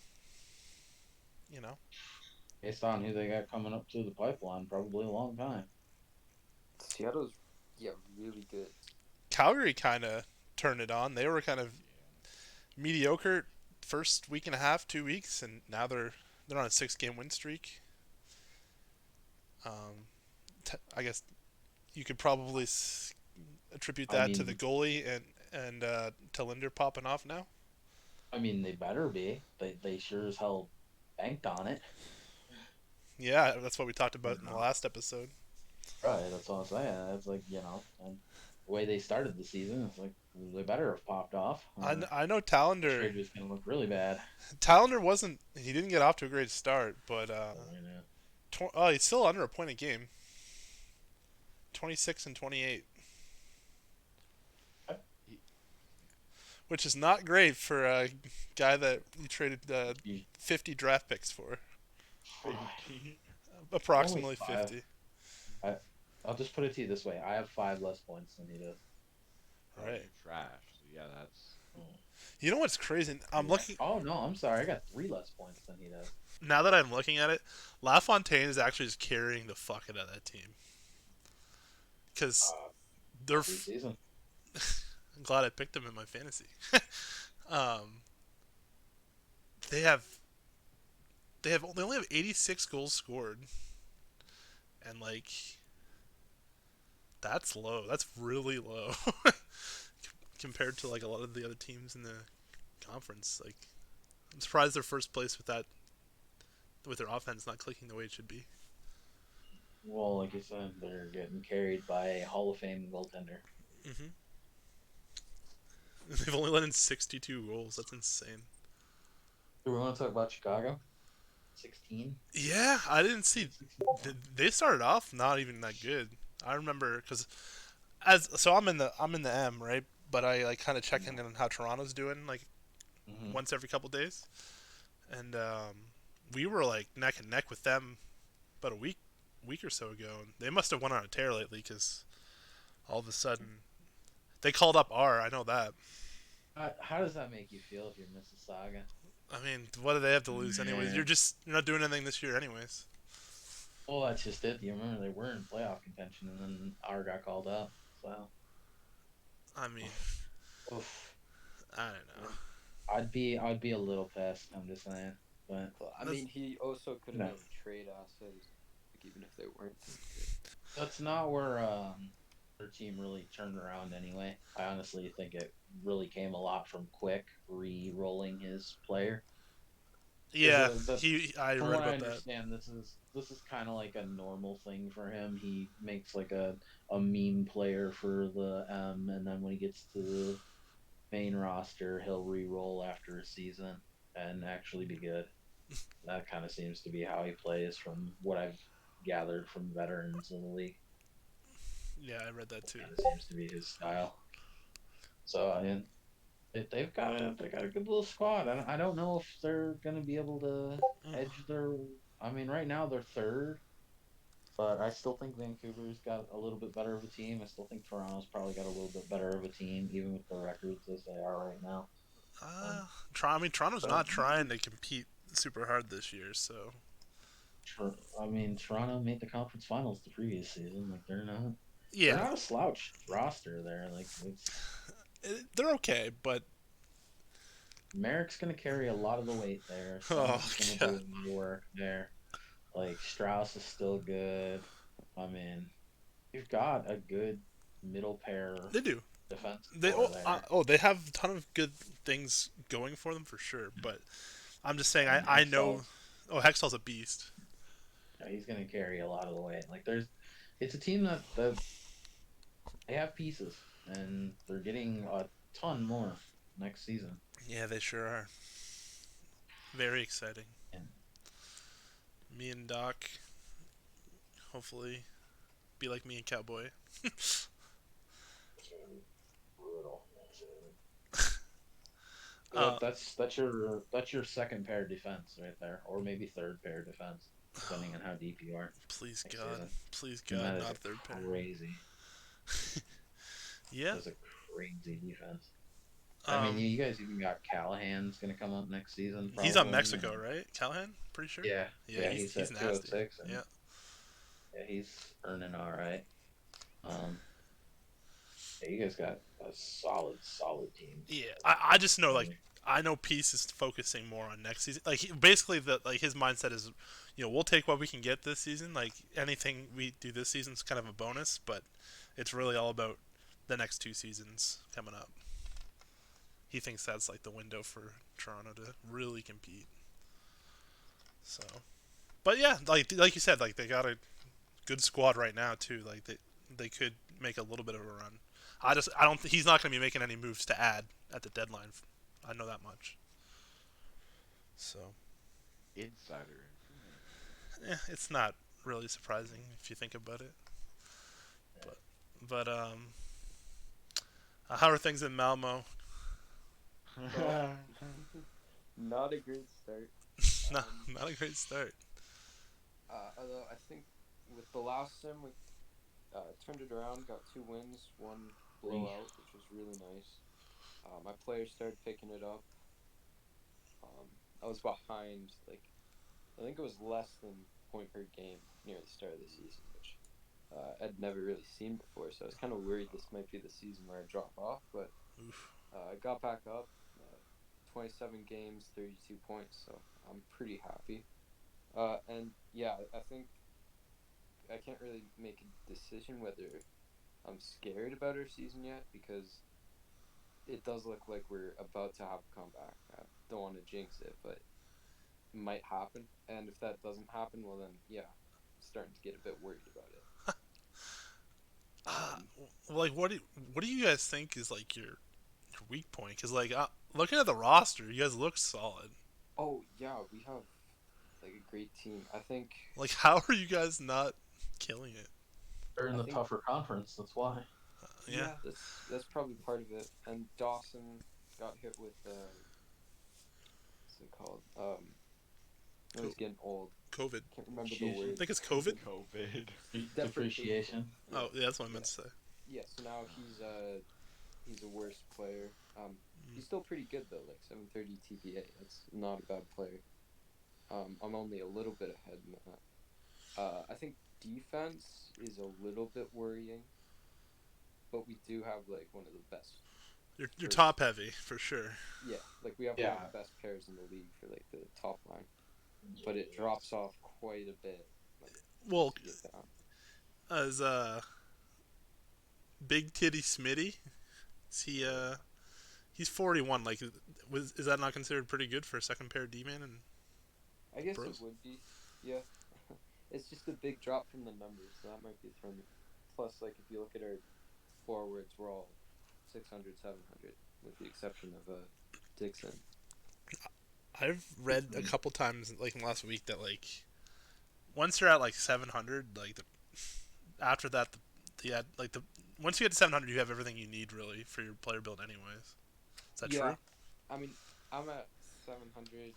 You know, Based on who they got coming up to the pipeline, probably a long time. Seattle's really good. Calgary kind of turned it on. They were kind of Yeah, mediocre first week and a half, 2 weeks, and now they're on a 6 game win streak. Um, I guess you could probably attribute I that to the mean, goalie and to Linder popping off now. they better be. They sure as hell banked on it. Yeah, that's what we talked You about in the know? last episode. Right. That's what I'm saying. It's like and the way they started the season, it's like they better have popped off. I know Next year Tallender just gonna look really bad. Tallender wasn't he didn't get off to a great start, but You know. he's still under a point a game. 26 and 28, he, which is not great for a guy that you traded You, 50 draft picks for. 50. only Approximately five. 50. I, I'll just put it to you this way: I have 5 less points than he does. Oh, Right. you're trash. So yeah, that's Oh, You know what's crazy? I'm right. looking Oh no, I'm sorry. I got 3 less points than he does. now that I'm looking at it. LaFontaine is actually just carrying the fuck out of that team because Uh, they're. Preseason. I'm glad I picked them in my fantasy. um, they have they only have 86 goals scored, and like that's low. That's really low compared to like a lot of the other teams in the conference. Like I'm surprised they're first place with their offense not clicking the way it should be. Well, like you said, they're getting carried by a Hall of Fame goaltender. Hmm. They've only let in 62 goals. That's insane. Do we want to talk about Chicago? 16. Yeah, I didn't see. 16. They started off not even that good. I remember because as so I'm in the M, right, but I like kind of check in on how Toronto's doing like Mm-hmm. once every couple days, and we were like neck and neck with them about a week or so ago, and they must have went on a tear lately because all of a sudden they called up R. I know that. How does that make you feel if you're Mississauga? I mean, what do they have to lose anyways? Yeah. You're not doing anything this year anyways. Well, that's just it. You remember they were in playoff contention, and then R got called up. So, I mean, oof, oof. I don't know. I'd be a little pissed. I'm just saying, but But I That's, mean, he also could have no, been a trade asset, like even if they weren't doing good. that's not where their team really turned around. Anyway, I honestly think it really came a lot from Quick re-rolling his player. Because yeah, the I from read what I about that. understand, this is kind of like a normal thing for him. He makes like a meme player for the and then when he gets to the main roster, he'll re-roll after a season and actually be good. That kind of seems to be how he plays, from what I've gathered from veterans in the league. Yeah, I read that too. Kind of seems to be his style. So I mean, they got a good little squad. I don't know if they're gonna be able to edge their. I mean, right now they're third, but I still think Vancouver's got a little bit better of a team. I still think Toronto's probably got a little bit better of a team, even with the records as they are right now. Um, I mean, Toronto's so not trying to compete super hard this year, so I mean, Toronto made the conference finals the previous season. Like they're yeah, not a slouch roster there. Like they're okay. But Merrick's gonna carry a lot of the weight there. oh Summit's gonna do a god, lot of work there. Like Strauss is still good. I mean, you've got a good middle pair they do. defense They core there. they have a ton of good things going for them for sure. But I'm just saying And I know. Hextall, Oh, Hextall's a beast. he's going to carry a lot of the weight. Like it's a team that they have pieces, and they're getting a ton more next season. Yeah, they sure are. Very exciting. And Me and Doc, hopefully, be like me and Cowboy. it's going to be brutal. Uh, That's your second pair defense right there, or maybe third pair defense, depending on how deep you are next season. Please And God, that is not a third pair. crazy. Yeah. That's a crazy defense. I mean, Um, you guys even got Callahan's going to come up next season, he's on probably. Mexico, right? Callahan, pretty sure. Yeah, Yeah, yeah, he's he's he's at nasty. 206, and Yeah. yeah, he's earning all right. Um, yeah, you guys got a solid team. Yeah, I just know I know Peace is focusing more on next season. Like basically the his mindset is, we'll take what we can get this season. Like anything we do this season is kind of a bonus, but it's really all about the next 2 seasons coming up. He thinks that's like the window for Toronto to really compete. So, but yeah, like you said, like they got a good squad right now too. Like they could make a little bit of a run. I don't he's not going to be making any moves to add at the deadline. I know that much. So, Insider information. it's not really surprising if you think about it. But how are things in Malmo? Well, not a great start. not Um, not a great start. Although I think with the last sim we turned it around, got 2 wins, one Three. blowout, which was really nice. My players started picking it up. I was behind, like I think it was less than point per game near the start of the season, which I'd never really seen before. So I was kind of worried this might be the season where I drop off, but Oof. I got back up. 27 games, 32 points, so I'm pretty happy. And yeah, I think I can't really make a decision whether I'm scared about our season yet because it does look like we're about to have a comeback. I don't want to jinx it, but it might happen. And if that doesn't happen, well then yeah, I'm starting to get a bit worried about it. Uh, Um, like what do you guys think is like your weak point? Because like looking at the roster, you guys look solid. oh yeah, we have like a great team. I think Like how are you guys not killing it? They're in I the think tougher conference. That's why. Yeah, yeah, that's probably part of it. And Dawson got hit with what's it called? No, he's Co- getting old. COVID. Can't remember the Depreciation. I word. think it's COVID. COVID. Depreciation. Depreciation. Yeah, Oh, yeah, that's what I meant yeah, to say. yeah. So now he's a worse player. Mm. He's still pretty good though, like 730 TPA. That's not a bad player. I'm only a little bit ahead in that. I think defense is a little bit worrying, but we do have like one of the best You're first. top heavy for sure. Yeah, like we have one of the Yeah. best pairs in the league for like the top line, but it drops off quite a bit, like Well, once you get down. as Big Titty Smitty, is he's 41. Like, is that not considered pretty good for a second pair D man and I guess it pros? would be. Yeah. It's just a big drop from the numbers, so that might be thrown. Plus, like, if you look at our forwards, we're all 600, 700, with the exception of Dixon. I've read a couple times, like in the last week, that like once you're at like 700, like after that, the once you get to 700, you have everything you need really for your player build, anyways. Is that Yeah, true? I mean, I'm at 700,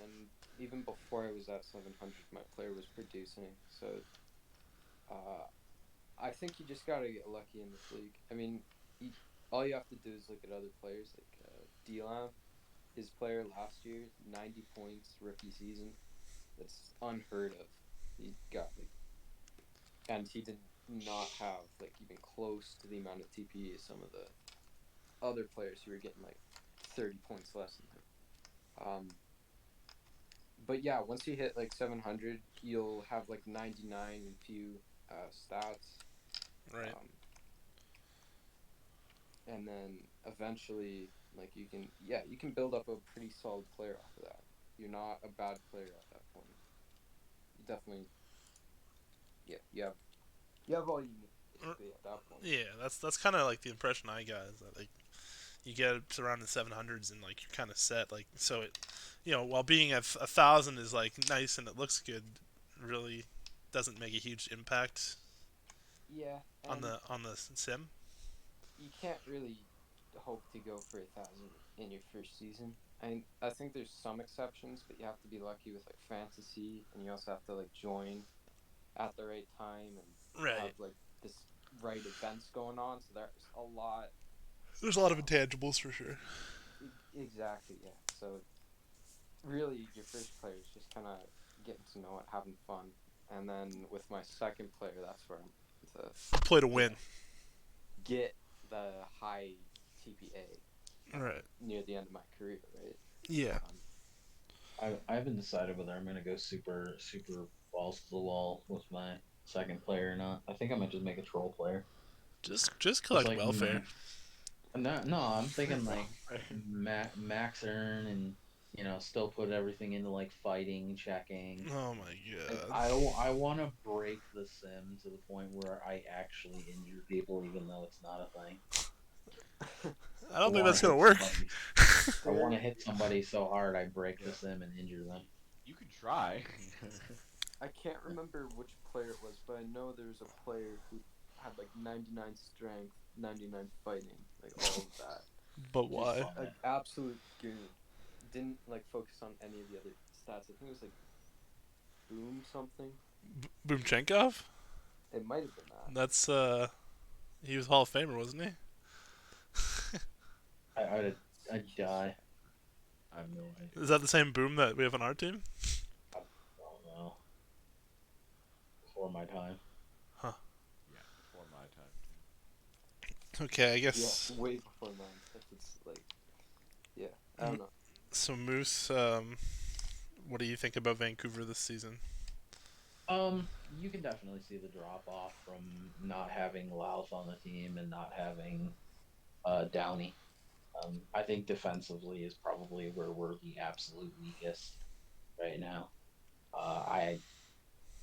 and even before I was at 700, my player was producing, so uh, I think you just gotta get lucky in this league. I mean, all you have to do is look at other players, like D-Lam. His player last year, 90 points rookie season. That's unheard of. He got like, and he did not have like even close to the amount of TPE as some of the other players who were getting like 30 points less than him. But yeah, once you hit like 700, you'll have like 99 and few stats. Right. Um, and then eventually, like you can build up a pretty solid player off of that. You're not a bad player at that point. You definitely, yeah, you have all you need basically at that point. Yeah, that's kind of like the impression I got is that like you get around the 700s and like you're kind of set. Like so it, while being at 1,000 is like nice and it looks good, really doesn't make a huge impact Yeah, on and the sim. you can't really hope to go for 1,000 in your first season. I think there's some exceptions, but you have to be lucky with like fantasy, and you also have to like join at the right time and Right. have like this right events going on. So there's a lot. There's a lot of Um, intangibles for sure. exactly, yeah. So really, your first player is just kind of getting to know it, having fun, and then with my second player, that's where I'm to Play to you win. know get the high TPA Right. near the end of my career, right? Yeah. Um, I haven't decided whether I'm gonna go super balls to the wall with my second player or not. I think I might just make a troll player. Just Just collect like welfare. no, I'm thinking like Well, max earn and still put everything into like fighting, checking. Oh my Like god. I want to break the sim to the point where I actually injure people, even though it's not a thing. I I don't think want that's to gonna hit work. somebody. I want to hit somebody so hard I break the yeah, sim and injure them. you can try. I can't remember which player it was, but I know there was a player who had like 99 strength, 99 fighting, like all of that. But Just why? an absolute goon. Didn't like focus on any of the other stats. I think it was like boom something. Boomchenkov? It might have been that. That's he was Hall of Famer, wasn't he? I'd die. I have no Is idea. that the same Boom that we have on our team? I don't know. Before my time. Huh. Yeah, before my time too. Okay, I Yeah, guess. way before mine. If it's like, yeah, I don't know. So Moose, what do you think about Vancouver this season? You can definitely see the drop off from not having Louth on the team and not having Downey. I think defensively is probably where we're the absolute weakest right now. I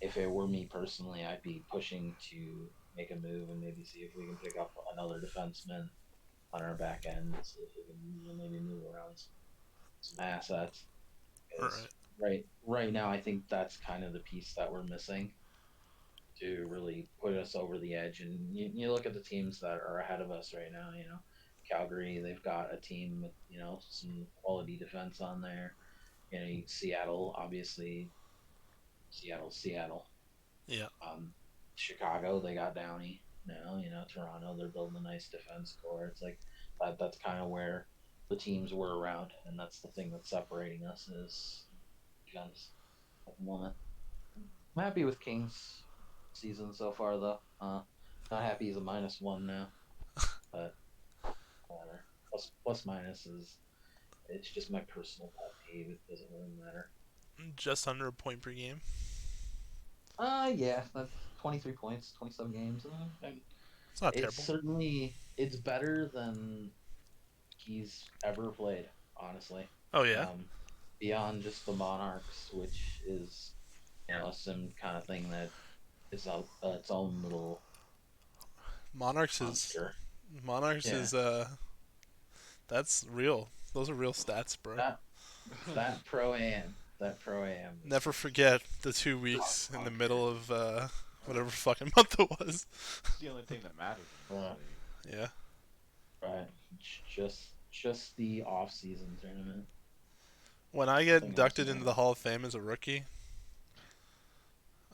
If it were me personally, I'd be pushing to make a move and maybe see if we can pick up another defenseman on our back end, see if we can maybe move around some assets. All right. Because right now, I think that's kind of the piece that we're missing to really put us over the edge. And you look at the teams that are ahead of us right now. Calgary, they've got a team with some quality defense on there. Seattle, obviously, Seattle. Yeah. Chicago, they got Downey now. Toronto, they're building a nice defense core. It's like that. That's kind of where the teams were around, and that's the thing that's separating us is defense at the moment. I'm happy with King's season so far, though. Not happy he's a -1 now, but whatever. Plus minus is it's just my personal pet peeve. It doesn't really matter. Just under a point per game. Yeah, that's 23 points, 27 games. It's not It's terrible. it's better than he's ever played, honestly. Oh yeah. Um, Beyond just the Monarchs, which is some kind of thing that is its own little Monarchs is monster. Monarchs Yeah, is that's real. Those are real stats, bro. that that pro am is Never forget the 2 weeks in the middle of whatever fucking month it was. It's the only thing that matters in this uh, league. Yeah. right. Just the off-season tournament. When I get Nothing else inducted into the matters. Hall of Fame as a rookie,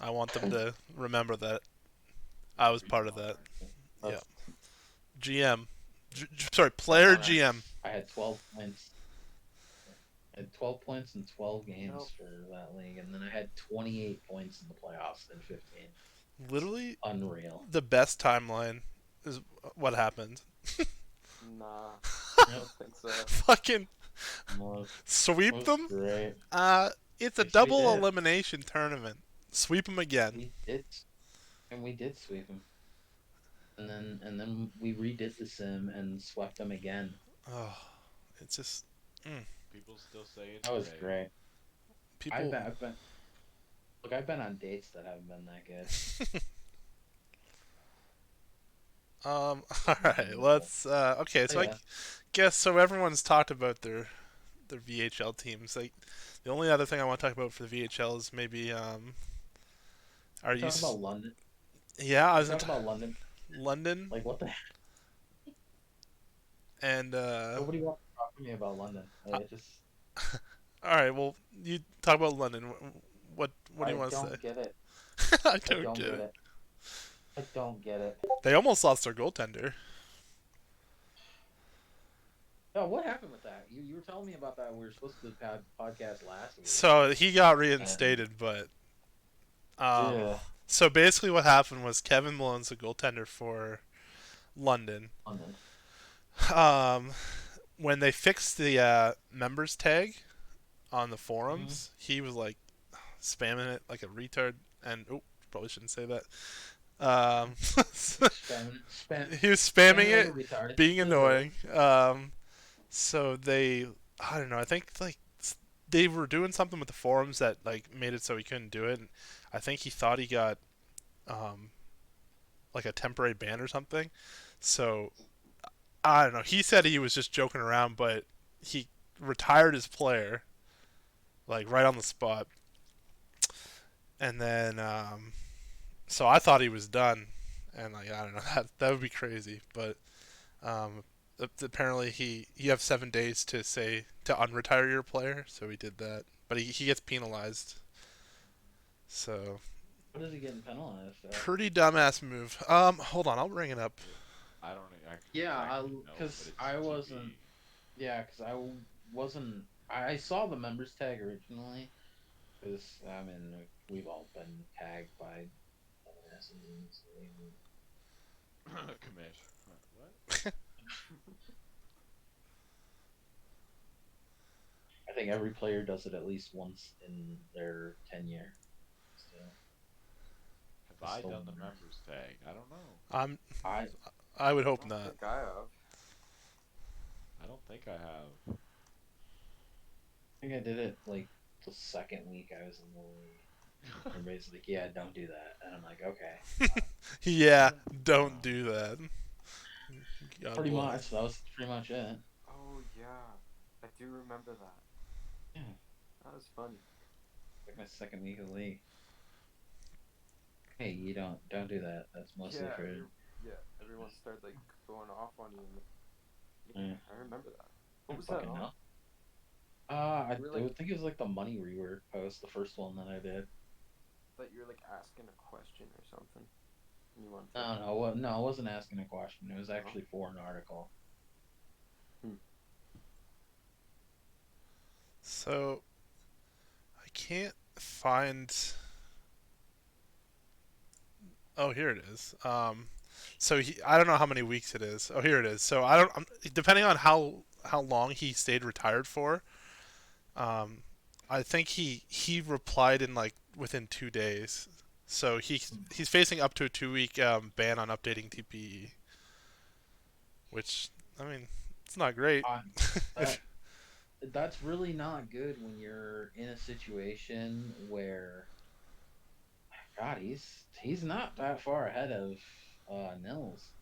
I want them to remember that I was Beat part the of that. Monarchs. Yeah. That's GM. Sorry, the player GM. Monarchs. I had 12 points. I had 12 points in 12 games Nope. for that league, and then I had 28 points in the playoffs in 15. Literally, Unreal. the best timeline is what happened. Nah, I Yep. don't think so. Fucking Was, sweep was them. great. It's a Yes, we double did. elimination tournament. Sweep them again. We did, and we did sweep him. and then we redid the sim and swept them again. Oh, it's just People still say it's That was great. great. I've people. been, I've been, look, I've been on dates that haven't been that good. All right. Let's. Okay. Oh, So I yeah. guess so. Everyone's talked about their VHL teams. Like the only other thing I want to talk about for the VHL is maybe are You you? talk about London. Yeah, I You was in talk about London. London Like what the and Nobody wants to talk to me about London. It just all right. Well, you talk about London. What do you I want to don't say? get it. I I don't don't get get it. it. I don't get it. They almost lost their goaltender. Oh, what happened with that? You were telling me about that. We were supposed to do the podcast last week. So he got And reinstated, but um, yeah, so basically what happened was Kevin Malone's the goaltender for London. London. Um, when they fixed the members tag on the Mm-hmm. forums, he was like spamming it like a retard, and oh, probably shouldn't say that. Um, he was spamming Spamming like a it, retard. being That's right. annoying. So they, I don't know. I think like they were doing something with the forums that like made it so he couldn't do it. And I think he thought he got um, like a temporary ban or something. So I don't know. He said he was just joking around, but he retired his player like right on the spot. And then so I thought he was done, and like I don't know that would be crazy, but um, apparently you have 7 days to say to unretire your player, so he did that, but he gets penalized. So What is he getting penalized at? pretty dumbass move. Hold on, I'll bring it up. I don't Yeah, exactly know, but because it's I wasn't. TP. Yeah, because wasn't. I saw the members tag originally. Because I mean, we've all been tagged by dumbasses. Commish. What? I think every player does it at least once in their tenure. So Have it's I still done the there. members tag? I don't know. I'm I I would I hope don't not. think I have. I don't think I have. think I did it like the second week I was in the league. Everybody's like, "Yeah, don't do that," and I'm like, "Okay." Yeah, don't Wow. do that. God Pretty bless. much. That was pretty much it. Oh yeah, I do remember that. Yeah, That was funny. like my second week of the league. Hey, you don't do that. That's mostly Yeah, for. everyone started like going off on you. Yeah, Yeah, I remember that. I What don't was that fucking on? know. I You were do like think it was like the money rework post, the first one that I did. that you were like asking a question or something. And you wanted to. No, I wasn't asking a question. It was Oh. actually for an article. Hmm. So I can't find. Oh, here it is. I don't know how many weeks it is. Oh, here it is. So I don't. Depending on how long he stayed retired for, um, I think he replied in like within 2 days. So he's facing up to a 2 week ban on updating TPE, which I mean it's not great. Uh, If that that's really not good when you're in a situation where God, he's not that far ahead of Nils.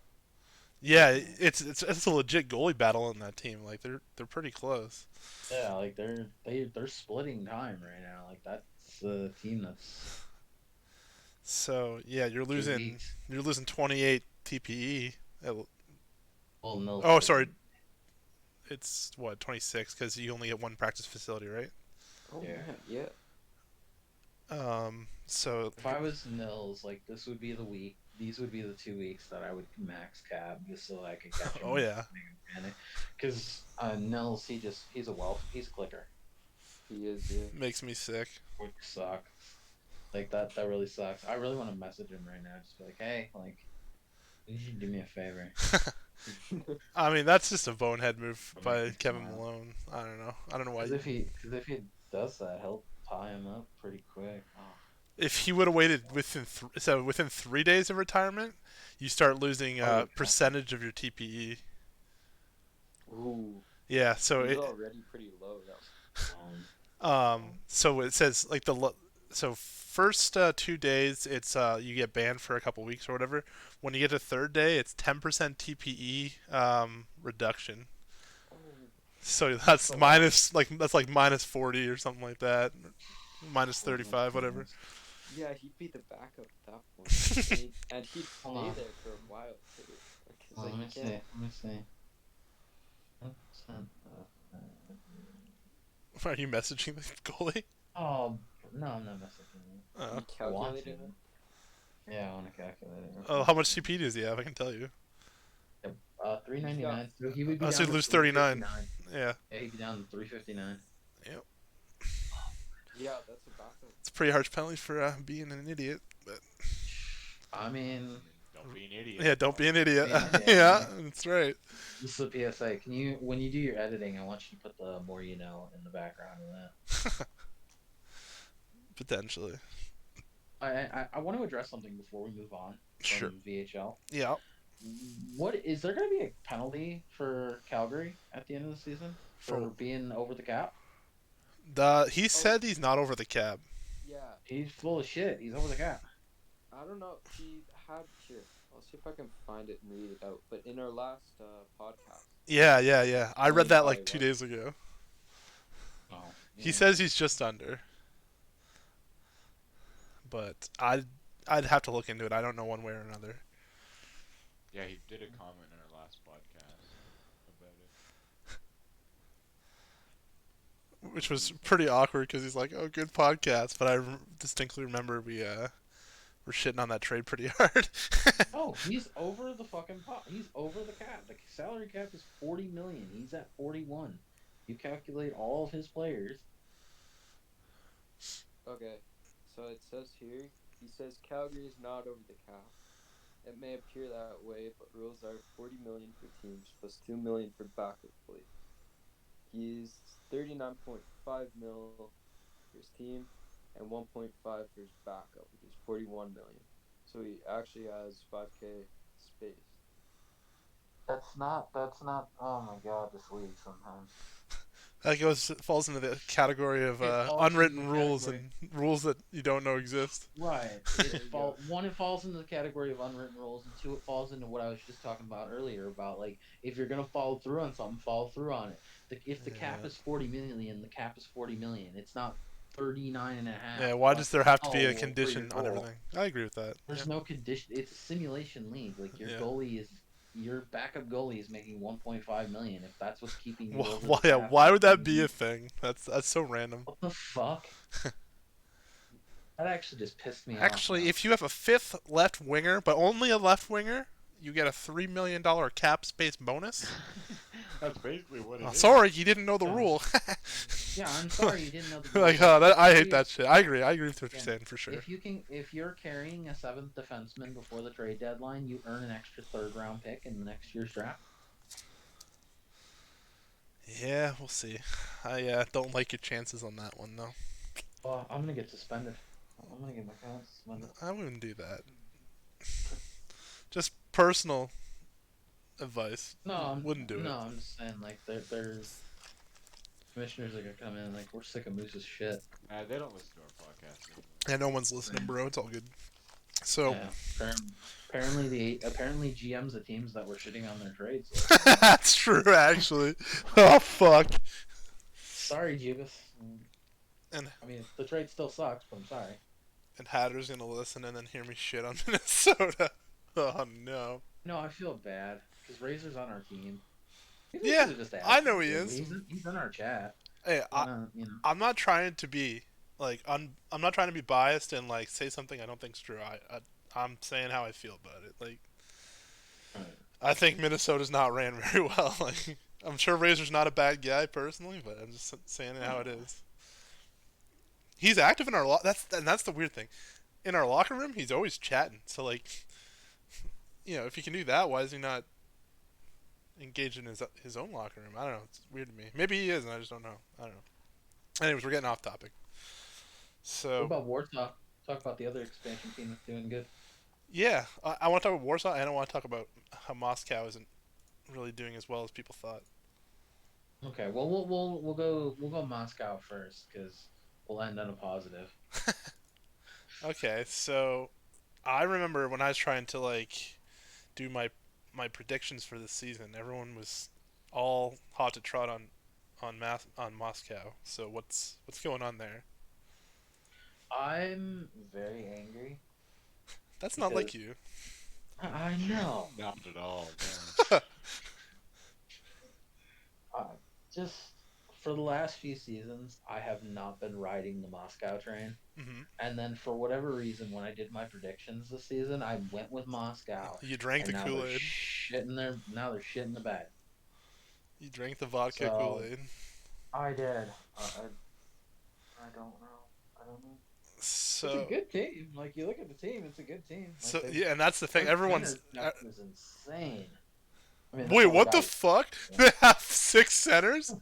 yeah, it's a legit goalie battle in that team. Like they're pretty close. Yeah, like they're splitting time right now. Like that's the team that's So yeah, you're two losing weeks. you're losing 28 TPE. Well, Nils Oh, sorry, doesn't. it's what 26 because you only get one practice facility, right? Oh Yeah. man, yeah. So If I was Nils, like this would be the week. These would be the 2 weeks that I would max cab just so I could catch oh him. yeah, Because Nils, he's a clicker, He is, yeah. makes me sick. which sucks. Like that really sucks. I really want to message him right now, just be like, hey, like, you should do me a favor. I mean that's just a bonehead move Or make by me Kevin smile. Malone. I don't know. I don't know why. Because if he does that, he'll tie him up pretty quick. Oh. If he would have waited within 3 days of retirement, you start losing Oh, a percentage of your TPE. Ooh, Yeah, so he's it already pretty low now. so it says like so first 2 days it's you get banned for a couple weeks or whatever. When you get to third day, it's 10% TPE reduction. Oh, So that's So, minus like that's like minus 40 or something like that, minus oh my 35, whatever. goodness. yeah, he'd be the backup at that point, and he'd Hold stay on. there for a while too. Because Hold like on, you let me see. can't. Let me see. 10% Are you messaging the goalie? Oh no, I'm not messaging you. Uh, You I want calculating to. it? Yeah, I want to calculate it. Real oh, quick. how much TPE does he have? I can tell you. Yep. He's got 399. So he would be Oh, so down he'd to lose 39. 359. Yeah. Yeah, he'd be down to 359. Yep. Yeah, that's a backup. It's a pretty harsh penalty for being an idiot. But I mean, Don't be an idiot. yeah, don't be an idiot. Don't be an idiot, Yeah, yeah. that's right. this is a PSA. Can you, when you do your editing, I want you to put the more you know in the background of that. Potentially. I want to address something before we move on Sure. from VHL. Yeah. What is there going to be a penalty for Calgary at the end of the season for being over the cap? He said he's not over the cap. Yeah, He's full of shit. He's over the cap. I don't know. He had here. I'll see if I can find it and read it out. But in our last podcast, Yeah. I read that like 2 Right. days ago. Oh, He says he's just under. But I'd have to look into it. I don't know one way or another. Yeah, he did a comment in our last podcast about it. Which was pretty awkward because he's like, "Oh, good podcast," but I distinctly remember we were shitting on that trade pretty hard. Oh, he's over the fucking pot. He's over the cap. The salary cap is 40 million. He's at 41. You calculate all of his players. okay. So it says here. He says Calgary is not over the cap. It may appear that way, but rules are 40 million for teams plus 2 million for backup players. He's 39.5 mil for his team and 1.5 for his backup, which is 41 million. So he actually has 5k space. That's not. Oh my god, this league sometimes. That falls into the category of It falls unwritten into the rules category. and rules that you don't know exist. Right. There you go. One, it falls into the category of unwritten rules, and two, it falls into what I was just talking about earlier about like if you're gonna follow through on something, follow through on it. If the cap Yeah. is 40 million, the cap is 40 million. It's not 39 and a half. Yeah, why does there have to be Oh, a for condition your on goal. everything? I agree with that. There's no condition. It's a simulation league. Like your Yeah. goalie is. Your backup goalie is making 1.5 million. If that's what's keeping you Why, over why, the yeah, cap, why would that be a thing? That's so random. What the fuck? That actually just pissed me off. Actually, if you have a fifth left winger, but only a left winger, you get a $3 million cap space bonus. That's basically what it Oh, is. sorry, you didn't know the Yeah. rule. Yeah, I'm sorry you didn't know the Like, rule. I hate that shit. I agree with what you're Yeah. saying for sure. If you're carrying a seventh defenseman before the trade deadline, you earn an extra third round pick in the next year's draft. Yeah, we'll see. I don't like your chances on that one though. Well, I'm gonna get suspended. I'm gonna get my account suspended. I wouldn't do that. Just personal advice. Wouldn't do it. No, I'm just saying like there's commissioners are gonna come in like we're sick of Moose's shit. They don't listen to our podcast anymore. Yeah, no one's listening, bro. It's all good. So Yeah, apparently GMs of teams that were shitting on their trades. that's true, actually. Oh fuck. Sorry, Jubis. And I mean, the trade still sucks, but I'm sorry. and Hatter's gonna listen and then hear me shit on Minnesota. Oh no. No, I feel bad because Razor's on our team. Maybe Yeah, should've just asked I know him, he dude. is. He's in our chat. Hey, You know. I'm not trying to be like I'm not trying to be biased and like say something I don't think's true. I'm saying how I feel about it. Like I think Minnesota's not ran very well. Like I'm sure Razor's not a bad guy personally, but I'm just saying it how it is. He's active in our that's the weird thing. In our locker room, he's always chatting. So like, if he can do that, why is he not engaged in his own locker room? I don't know. It's weird to me. Maybe he is, and I just don't know. I don't know. Anyways, we're getting off topic. What So about Warsaw? talk about the other expansion team that's doing good? Yeah, I want to talk about Warsaw, and I want to talk about how Moscow isn't really doing as well as people thought. Okay, well we'll go Moscow first because we'll end on a positive. Okay, so I remember when I was trying to like do my predictions for this season, everyone was all hot to trot on Moscow. So what's going on there? I'm very angry That's not like because you. I know. Not at all. No. Uh, just for the last few seasons, I have not been riding the Moscow train. Hmm. And then for whatever reason, when I did my predictions this season, I went with Moscow, You drank and the now they're Kool Aid. shitting their now they're shitting the bed. You drank the vodka Kool So Aid. I did. I don't know. I don't know. It's a So good team. Like you look at the team, it's a good team. Like so they yeah, and that's the thing. their Everyone's center depth is insane. I mean, they wait. probably What the got fuck? They have six centers.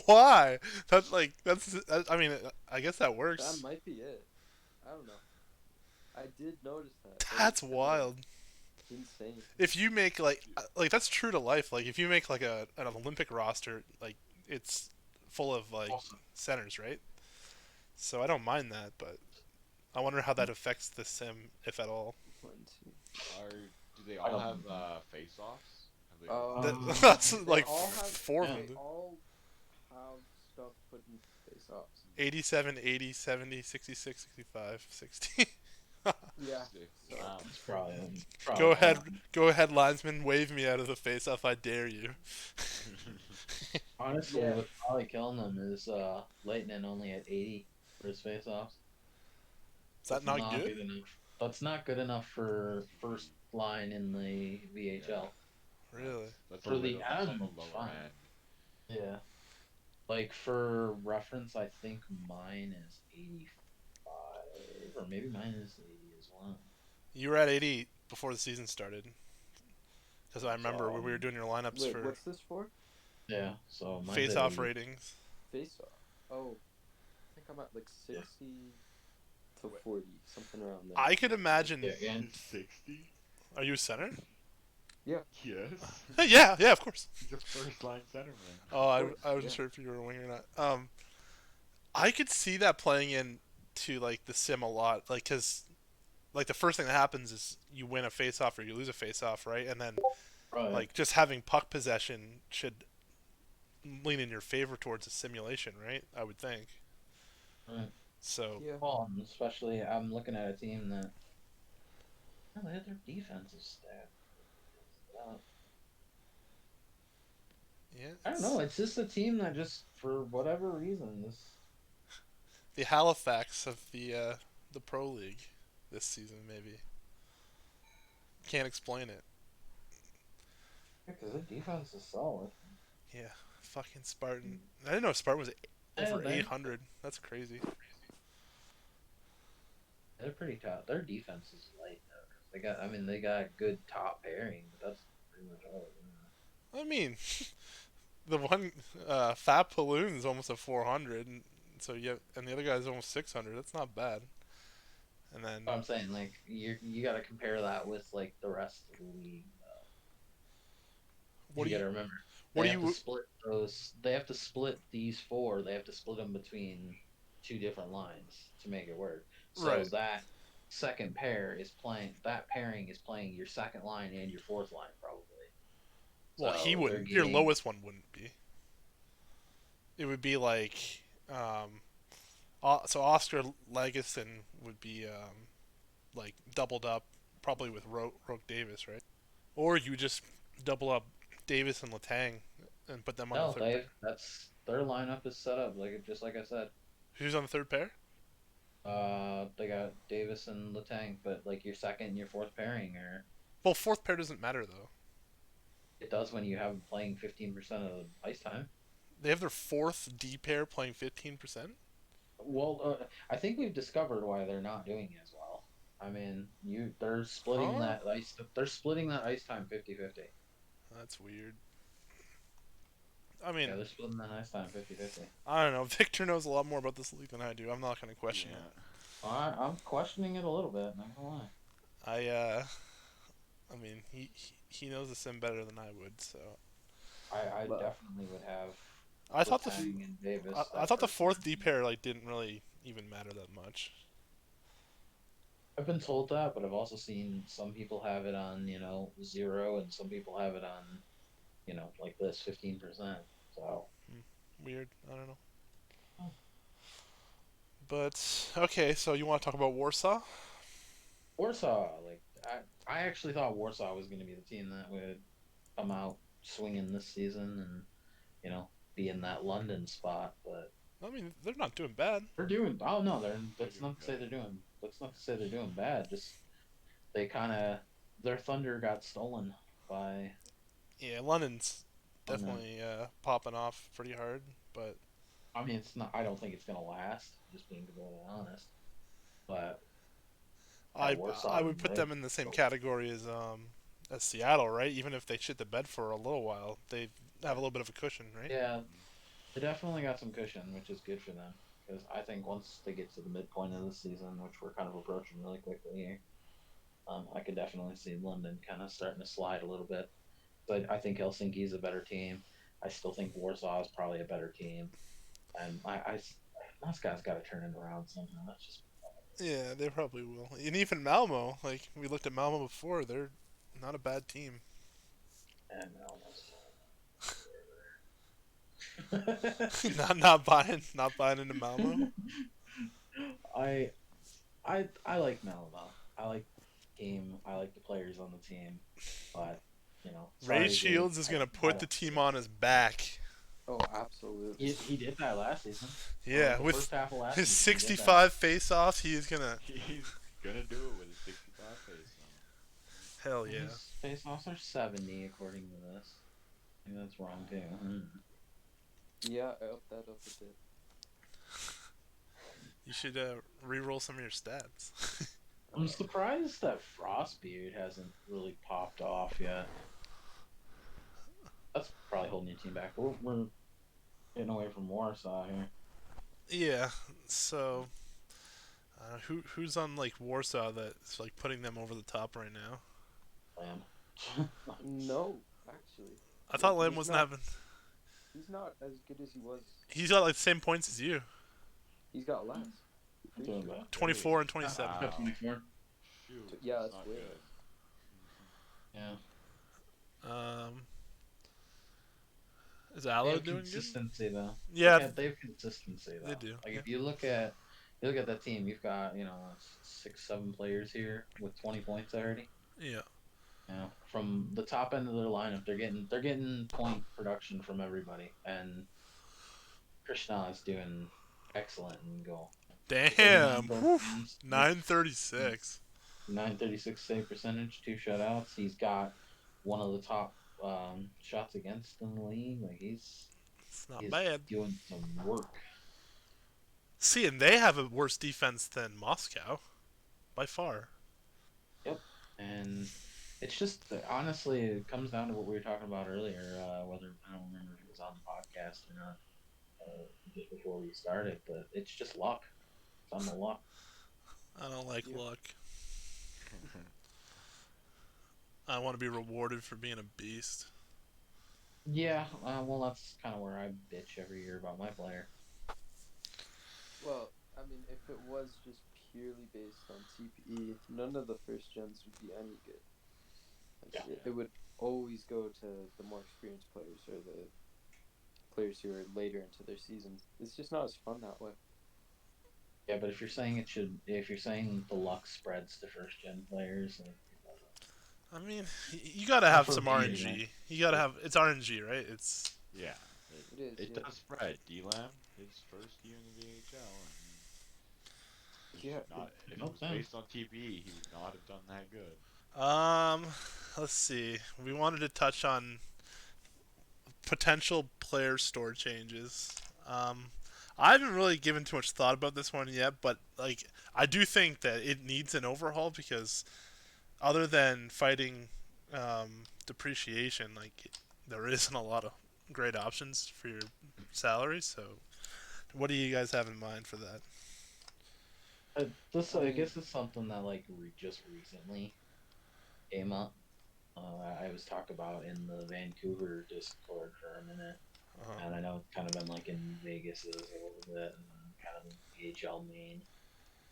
Why? That's like that's. I mean, I guess that That works. might be it. I don't know. I did notice that. That's It's kind of wild. insane. If you make like that's true to life. Like if you make like an Olympic roster, like it's full of like awesome. centers, right? So I don't mind that, but I wonder how that affects the sim, if at all. One, two. Do they I all don't have know. Face-offs? Have they all? That's They like all have. four of yeah. They them. all have stuff put in face-offs. 87, 80, 70, 66, 65, 60. Yeah. Sick. So Wow. It's probably Go probably ahead, go ahead, linesman. Wave me out of the face-off. I dare you. honestly Yeah. what's probably killing them is Leighton only at 80 for his face-offs. Is that That's not not good? good enough. That's not good enough for first line in the VHL. Really? That's a For the little. That's on the admin, it's lower fine. end. Yeah. Like for reference, I think mine is 85, or maybe mine is 80 as well. You were at 80 before the season started, because I remember when we were So doing your lineups wait, for what's this for? yeah, so mine's at face-off 80. ratings. Face-off. Oh, I think I'm at like Yeah. 60 to 40, something around there. I could imagine. Yeah, and 60? Are you a center? Yes. Yeah, yeah, of course. He's a first-line centerman. Oh, I course, wasn't yeah. sure if you were a wing or not. I could see that playing into like the sim a lot, like because like the first thing that happens is you win a face-off or you lose a face-off, right? And then right. like just having puck possession should lean in your favor towards a simulation, right? I would think. Right. So Yeah. Well, and especially I'm looking at a team that their defense is stacked. yeah, I don't know. It's just a team that just, for whatever reason, this the Halifax of the pro league this season. Maybe can't explain it. because their defense is solid. Yeah, fucking Spartan. I didn't know Spartan was over Yeah, 800. That's crazy. they're pretty tough. Their defense is light though. 'Cause they got, I mean, they got good top pairing, but that's pretty much all. I mean, the one Fat Balloon is almost a 400, and so and the other guy's almost 600. That's not bad. And then I'm saying, like, you got to compare that with like the rest of the league. what You do got to you remember what they do have to you split those. They have to split these four. They have to split them between two different lines to make it work. So Right. that second pair is playing. That pairing is playing your second line and your fourth line probably. well So he they're wouldn't. Your getting lowest one wouldn't be. It would be like so Oscar Legason would be like doubled up probably with Roke Davis, right? Or you just double up Davis and Latang and put them on the no. third They pair. that's their lineup is set up like just like I said. Who's on the third pair? They got Davis and Latang, but like your second and your fourth pairing, or Well, fourth pair doesn't matter though. it does when you have them playing 15% of the ice time. They have their fourth D pair playing 15%. Well, I think we've discovered why they're not doing it as well. I mean, they're splitting Huh? that ice. They're splitting that ice time 50-50. That's weird. I Yeah, mean, they're splitting that ice time 50-50. I don't know. Victor knows a lot more about this league than I do. I'm not going to question Yeah. it. I'm questioning it a little bit. Not gonna lie. I I mean, he knows the sim better than I would. So I Well, definitely would have I thought Letang and Davis I that thought the first fourth line. D pair like didn't really even matter that much. I've been told that, but I've also seen some people have it on, 0, and some people have it on, like this, 15%. So, Weird. I don't know. oh, But okay, so you want to talk about Warsaw? Warsaw, like I actually thought Warsaw was going to be the team that would come out swinging this season and be in that London spot, but I mean, they're not doing bad. they're doing. Oh no, they're. They're That's doing not to say good. they're doing. That's not to say they're doing bad. Just they kind of their thunder got stolen by Yeah, London's London. definitely popping off pretty hard, but I mean, it's not. I don't think it's gonna last. Just being completely honest. But yeah, I Warsaw, would put they them in the same go. category as Seattle, right? Even if they shit the bed for a little while, they have a little bit of a cushion, right? Yeah, they definitely got some cushion, which is good for them. Because I think once they get to the midpoint of the season, which we're kind of approaching really quickly here, I could definitely see London kind of starting to slide a little bit. But I think Helsinki's a better team. I still think Warsaw is probably a better team. And those guys got to turn it around somehow. That's just Yeah, they probably will. And even Malmo, like we looked at Malmo before, they're not a bad team. and almost whatever. Not buying into Malmo. I I like Malamo. I like the team. I like the players on the team. But Ray sorry, Gabe. Shields is I gonna I put the don't team see it. on his back. oh, absolutely. He did that last season. Yeah, The with first half of last his season, he did that. 65 face-offs, he is gonna. He's gonna do it with his 65 face off. Hell yeah. His face-offs are 70 according to this. Maybe that's wrong too. Yeah, I upped that up a bit. You should re-roll some of your stats. I'm surprised that Frostbeard hasn't really popped off yet. That's probably holding your team back. We're getting away from Warsaw here. Yeah. So, who's on like Warsaw that's like putting them over the top right now? Lamb. No, actually, I thought Lamb he's wasn't not. having. He's not as good as he was. He's got like the same points as you, He's got less. Pretty Doing sure. bad. 24 and Ah, 27. got Wow. 24. Shoot, Yeah, that's that's not way good. less. Yeah. Um, is They Allo have doing good? consistency though. Yeah, They have consistency they though. do. Like Yeah. if you look at that team, you've got, 6, 7 players here with 20 points already. Yeah. From the top end of their lineup, they're getting point production from everybody, and Krishna is doing excellent in goal. 39 Damn. goal Whew. games, 936. 936 save percentage, 2 shutouts. He's got one of the top shots against in the league. Like It's not he's bad. doing some work. See, and they have a worse defense than Moscow by far. Yep. And it's just honestly, it comes down to what we were talking about earlier. Whether I don't remember if it was on the podcast or not, just before we started, but it's just luck. It's on the luck. I don't like Yep. luck. I want to be rewarded for being a beast. Yeah. Well, that's kind of where I bitch every year about my player. Well, I mean, if it was just purely based on TPE, none of the first gens would be any good. Like, Yeah. it would always go to the more experienced players or the players who are later into their seasons. It's just not as fun that way. Yeah, but if you're saying the luck spreads to first gen players, like, it doesn't. I mean, you gotta Not have for some me anyway. RNG. You gotta have. It's RNG, right? It's. Yeah, It is, it yeah. does spread. D-Lam, his first year in the VHL, Yeah, not if it Helps was them. based on TPE, he would not have done that good. Um, let's see. We wanted to touch on potential player store changes. I haven't really given too much thought about this one yet, but like I do think that it needs an overhaul because other than fighting depreciation, like there isn't a lot of great options for your salary. So, what do you guys have in mind for that? I guess it's something that like just recently came up. I was talked about in the Vancouver Discord for a minute, and I know it's kind of been like in Vegas's a little bit, and then kind of in VHL main.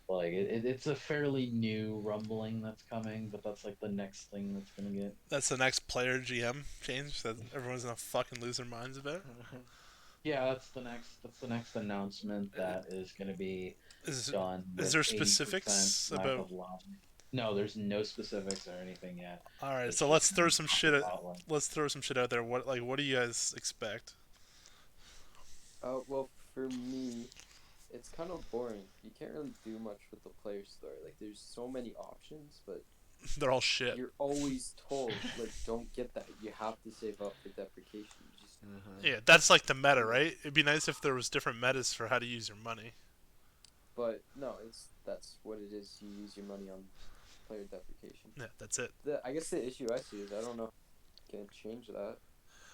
Like it's a fairly new rumbling that's coming, but that's like the next thing that's gonna get. That's the next player GM change that everyone's gonna fucking lose their minds about. Yeah, that's the next announcement that is gonna be Is done is with there 80% specifics lack about? of lobbying. No, there's no specifics or anything yet. All right, It's so just let's throw been some talked shit. about like Let's throw some shit out there. What do you guys expect? Well, for me, it's kind of boring. You can't really do much with the player store. Like, there's so many options, but They're all shit. you're always told, like, don't get that. You have to save up for deprecation. You just, Yeah, that's like the meta, right? It'd be nice if there was different metas for how to use your money. but no, that's what it is. You use your money on player deprecation. Yeah, that's it. I guess the issue I see is I don't know if you can change that.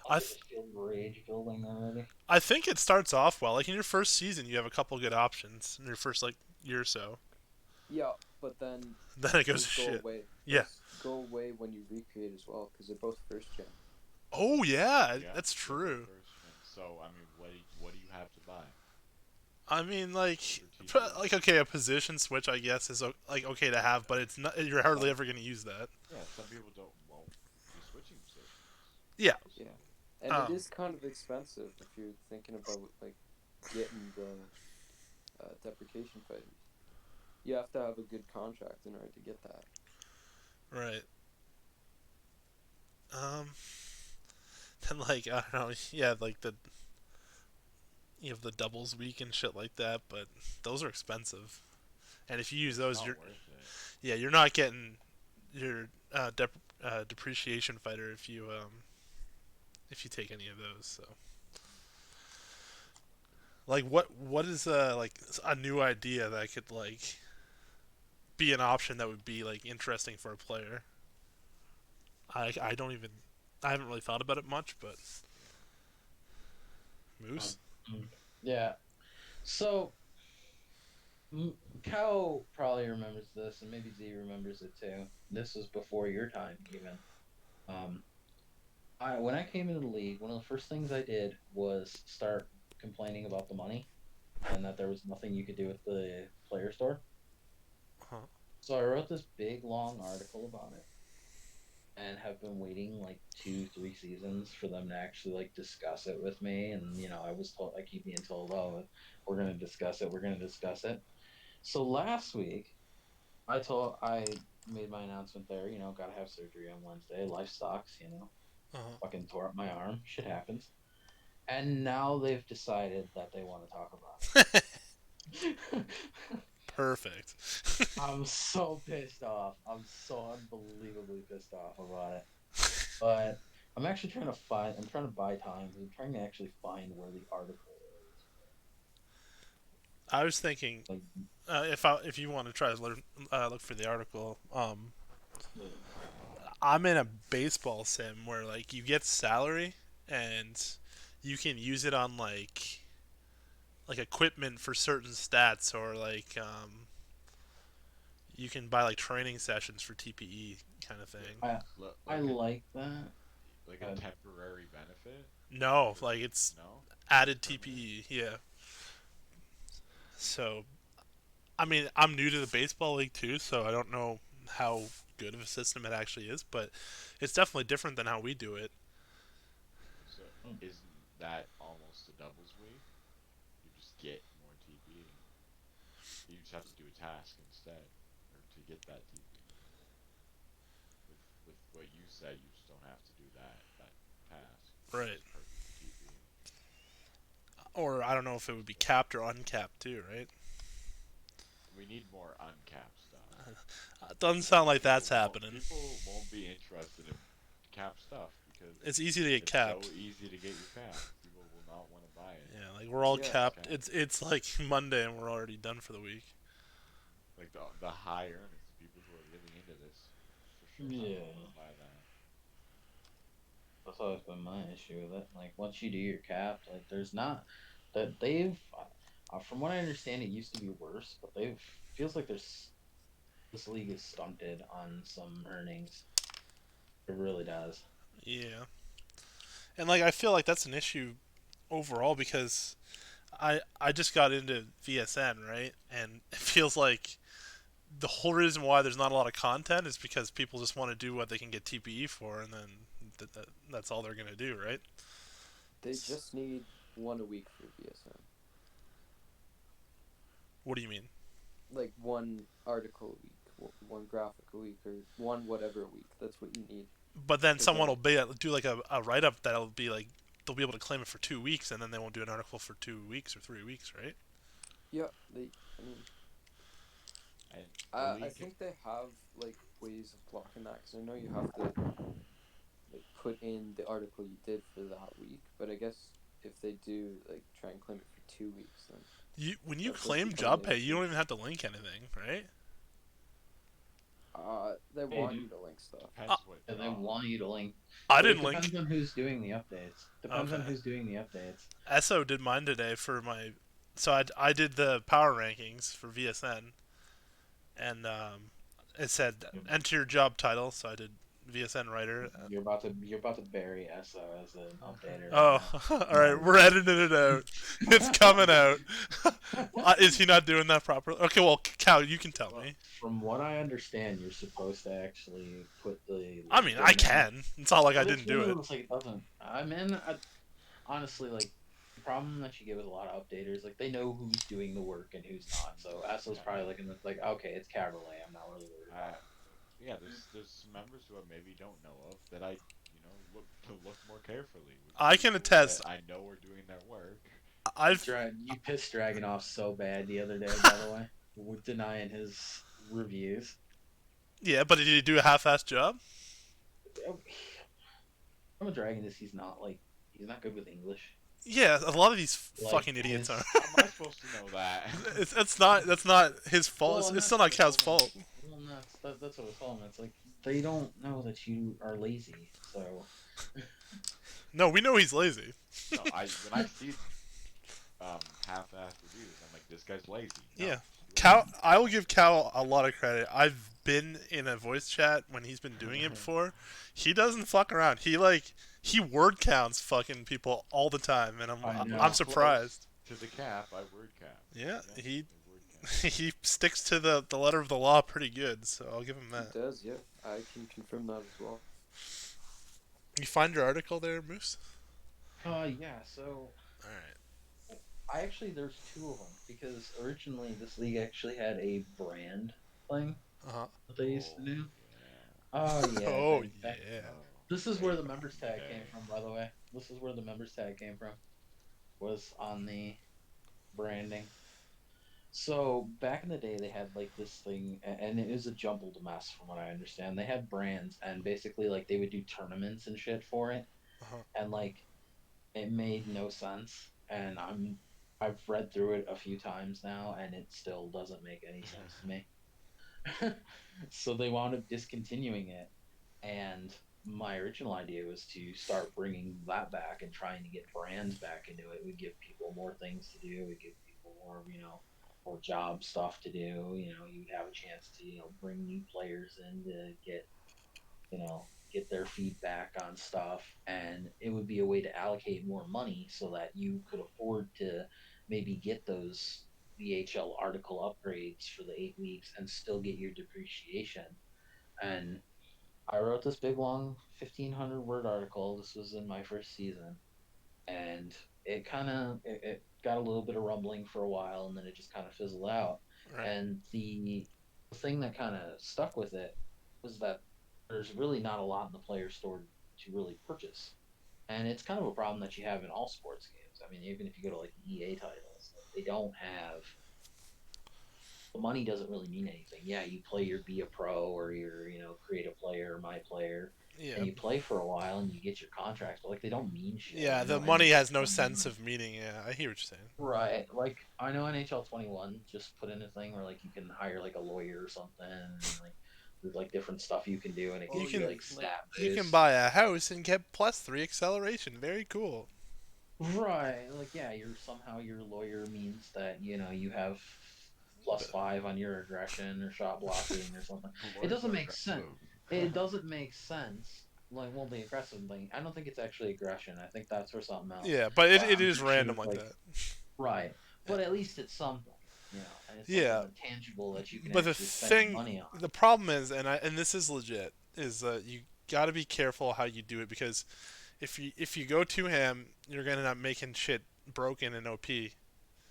I I th- just feel rage building already. I think it starts off well. Like in your first season, you have a couple good options in your first like year or so. Yeah, but then Then it goes those to go shit. away. Yeah. Those go away when you recreate as well because they're both first gen. Oh yeah, Yeah, that's they're the true. first gen. So I mean, what do you have to buy? I mean, like, For TP? like okay, a position switch, I guess, is like okay to have, but it's not. You're hardly ever going to use that. Yeah, some people won't be switching positions. Yeah. Yeah, and it Um. is kind of expensive if you're thinking about like getting the deprecation fighters. You have to have a good contract in order to get that. Right. Um. Then like I don't know. Yeah, like you have the doubles week and shit like that, but those are expensive. And if you use those, Not you're worth yeah, you're not getting your depreciation fighter if you take any of those. So like what is like a new idea that could like be an option that would be like interesting for a player? I don't even I haven't really thought about it much, but Moose. Yeah. So Cal probably remembers this, and maybe Z remembers it too. This was before your time, even. Um, I when I came into the league, one of the first things I did was start complaining about the money and that there was nothing you could do with the player store. Huh. So I wrote this big long article about it and have been waiting like 2, 3 seasons for them to actually like discuss it with me. And I was told I keep being told, oh, we're gonna discuss it, we're gonna discuss it. So last week I made my announcement there, gotta have surgery on Wednesday. Life sucks, Uh-huh. fucking tore up my arm. Shit happens. And now they've decided that they want to talk about it. Perfect. I'm so pissed off. I'm so unbelievably pissed off about it. But I'm trying to buy time because I'm trying to actually find where the article is. I was thinking Like, if you want to try to look for the article, yeah. I'm in a baseball sim where like you get salary and you can use it on like equipment for certain stats or like you can buy like training sessions for TPE kind of thing. I I like a like that. like a temporary benefit. No, like it's No, added permanent. TPE. Yeah. So I mean, I'm new to the baseball league too, so I don't know how good of a system it actually is, but it's definitely different than how we do it. So Mm. isn't that almost a doubles week? You just get more TP. You just have to do a task instead, or to get that TP. With what you said, you just don't have to do that task. It's Right. just perfect for TP. Or I don't know if it would be capped or uncapped too, right? We need more uncapped stuff. It doesn't sound like People that's won't happening. people won't be interested in cap stuff because It's easy to get it's so capped. easy to get your cap. People will not want to buy it. Yeah, like we're all Yeah, capped. Cap. It's like Monday and we're already done for the week. Like the high earners, the people who are really into this, for sure not gonna want Yeah. to buy that. That's always been my issue with it. Like once you do your cap, like there's not that they've from what I understand, it used to be worse, but they've feels like there's this league is stunted on some earnings. It really does. Yeah, and like I feel like that's an issue overall because I just got into VSN, right, and it feels like the whole reason why there's not a lot of content is because people just want to do what they can get TPE for, and then that's all they're gonna do, right? They just need one a week for VSN. What do you mean? Like one article a week, one graphic a week, or one whatever a week. That's what you need. But then 'Cause someone will then, do like a write up that'll be like they'll be able to claim it for 2 weeks, and then they won't do an article for 2 weeks or 3 weeks, right? yeah, I mean, And the I league, think they have like ways of blocking that because I know you have to like put in the article you did for that week. But I guess if they do like try and claim it for 2 weeks, then When you that does claim become job an pay, you don't issue. even have to link anything, right? They Hey, want dude, you to link stuff. depends what and they job. want you to link. I But it didn't link. depends on who's doing the updates. Depends on Okay. who's doing the updates. Esso did mine today for my. So I did the power rankings for VSN, and it said enter your job title. So I did VSN writer. You're about to bury ESO as an updater right Oh, now. all right. We're editing it out. It's coming out. Is he not doing that properly? Okay, well, Cal, you can tell Well, me. from what I understand, you're supposed to actually put the I link mean, I in there. can. It's not like I But it's didn't one do of it. those like it doesn't. I mean, honestly, like the problem that you get with a lot of updaters, like they know who's doing the work and who's not. So ESO's Yeah. probably looking at like, okay, it's Caberlet. I'm not really worried about it. Yeah, there's some members who I maybe don't know of that I look more carefully with I can people attest. that I know are doing their work. I've You pissed Dragon off so bad the other day, by the way, with denying his reviews. Yeah, but did he do a half-assed job? I'm a dragon is he's not good with English. Yeah, a lot of these Like fucking idiots his are. How am I supposed to know that? It's not. That's not his fault. well, and It's that's still what not I Cal's told him. fault. Well, and that's what I told him. It's like they don't know that you are lazy. So No, we know he's lazy. No, when I see half-assed reviews, I'm like, this guy's lazy. No, Yeah, he's Cal. lazy. I will give Cal a lot of credit. I've been in a voice chat when he's been doing it before. He doesn't fuck around. He word counts fucking people all the time, and I know. I'm Close surprised. to the cap. I word cap. Yeah, he I word cap. he sticks to the letter of the law pretty good, so I'll give him He that. does, yeah. I can confirm that as well. You find your article there, Moose? yeah. So All right. I actually there's two of them because originally this league actually had a brand thing Uh huh. that they used to do. Yeah. Oh yeah. Oh Back yeah. Oh, This is way where the back members in the tag day. came from, by the way. This is where the members tag came from. Was on the branding. So back in the day, they had like this thing, and it was a jumbled mess from what I understand. They had brands, and basically like they would do tournaments and shit for it, Uh huh. and like it made no sense. And I've read through it a few times now, and it still doesn't make any sense to me. So they wound up discontinuing it, and my original idea was to start bringing that back and trying to get brands back into it. We give people more things to do. We give people more, more job stuff to do. You'd have a chance to, bring new players in to get their feedback on stuff, and it would be a way to allocate more money so that you could afford to maybe get those VHL article upgrades for the 8 weeks and still get your depreciation. And I wrote this big long 1,500 word article. This was in my first season, and it got a little bit of rumbling for a while, and then it just kind of fizzled out. Right. And the thing that kind of stuck with it was that there's really not a lot in the player store to really purchase, and it's kind of a problem that you have in all sports games. I mean, even if you go to like the EA titles, like, they don't have the money doesn't really mean anything. Yeah, you play your Be a Pro or your, create a player, my player, Yeah. and you play for a while and you get your contracts, but like they don't mean shit, Yeah. The money NHL has no 21. sense of meaning. Yeah, I hear what you're saying. Right. Like I know NHL 21 just put in a thing where like you can hire like a lawyer or something, and like there's like different stuff you can do, and it You gives you can like stat you can boost. buy a house and get +3 acceleration. Very cool. Right. Like yeah, your lawyer means that, you have plus But, 5 on your aggression or shot blocking or something. It Lord's doesn't make sense. aggressive. It doesn't make sense. Like, well, the aggressive thing, I don't think it's actually aggression. I think that's for something else. yeah, but But it I'm is pretty sure random it's like like, that. right. Yeah. But at least it's something, and it's Yeah, something tangible that you can but actually spend your money on. the problem is, and this is legit, is you got to be careful how you do it because if you go too ham, you're gonna end up making shit broken in OP,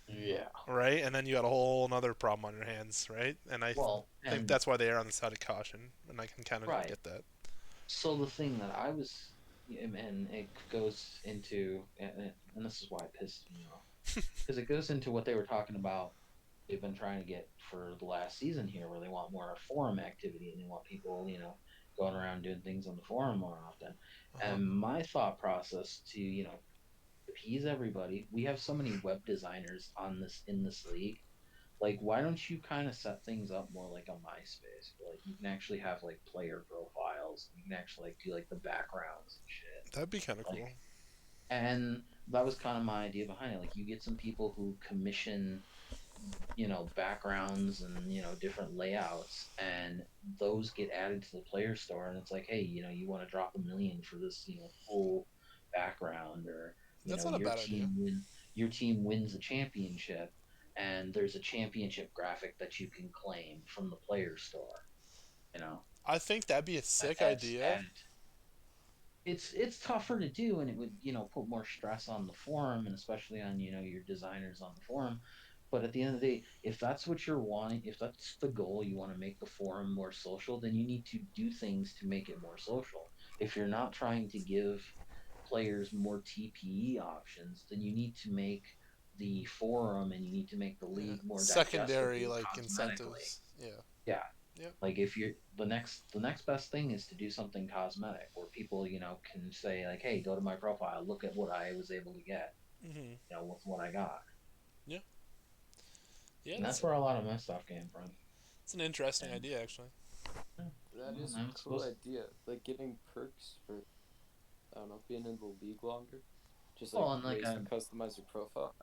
Yeah. right? And then you got a whole another problem on your hands, right? And Well, think and that's why they are on the side of caution, and I can kind of right. get that. So the thing that I was, and it goes into, and this is why it pissed me off, because it goes into what they were talking about. They've been trying to get for the last season here, where they want more forum activity and they want people, going around doing things on the forum more often. Uh-huh. And my thought process to, appease everybody. We have so many web designers on this in this league. Like, why don't you kind of set things up more like a MySpace, where like you can actually have like player profiles, you can actually like do like the backgrounds and shit. That'd be kind of cool. Like, and that was kind of my idea behind it. Like, you get some people who commission, backgrounds and different layouts, and those get added to the player store. And it's like, hey, you want to drop 1 million for this, full background, or That's not a bad idea. your team wins a championship, and there's a championship graphic that you can claim from the player store. You know, I think that'd be a sick that's idea. added. It's tougher to do, and it would put more stress on the forum, and especially on your designers on the forum. But at the end of the day, if that's what you're wanting, if that's the goal, you want to make the forum more social, then you need to do things to make it more social. If you're not trying to give players more TPE options, then you need to make the forum and you need to make the Yeah. league more Secondary digestible like cosmetically. incentives. Yeah. Yeah. Yep. Like, if you're the next best thing is to do something cosmetic where people, can say like, hey, go to my profile, look at what I was able to get, Mm-hmm. with what I got. Yeah. Yeah. And that's where a lot of my stuff came from. It's an interesting And idea, actually. That is I a was cool supposed idea. Like getting perks for, I don't know, being in the league longer. Just like well, and like ways to customize your profile.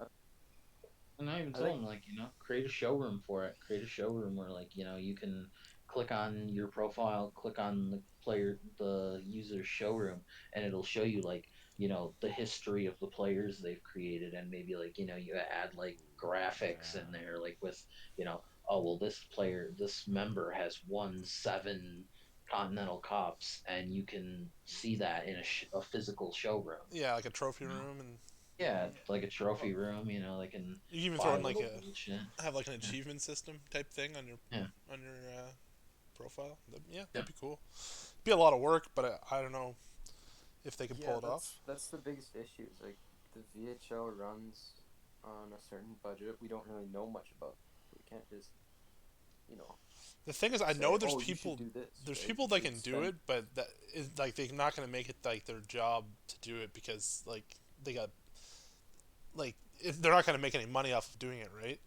and I even I told think them, like, create a showroom for it. Create a showroom where, like, you can click on your profile, click on the user's showroom, and it'll show you, like, the history of the players they've created, and maybe, like, you add like graphics in Yeah. there, like with, oh well, this member has won 7 Continental Cups, and you can see that in a physical showroom. Yeah, like a trophy You know? room, and Yeah, like a oh, trophy room, they can you can even throw buy in like little a bullshit. have like an Yeah. achievement system type thing Yeah. on your profile. Yeah, Yeah. that'd be cool. Be a lot of work, but I don't know if they can yeah, pull it off. that's the biggest issue. Is like the VHL runs on a certain budget. We don't really know much about. We can't just, you know, The thing is, I say, know there's oh, you should people do this, there's right? people You that should can do spend. it, but that is like they're not gonna make it like their job to do it because like they got like they're not gonna make any money off of doing it, right?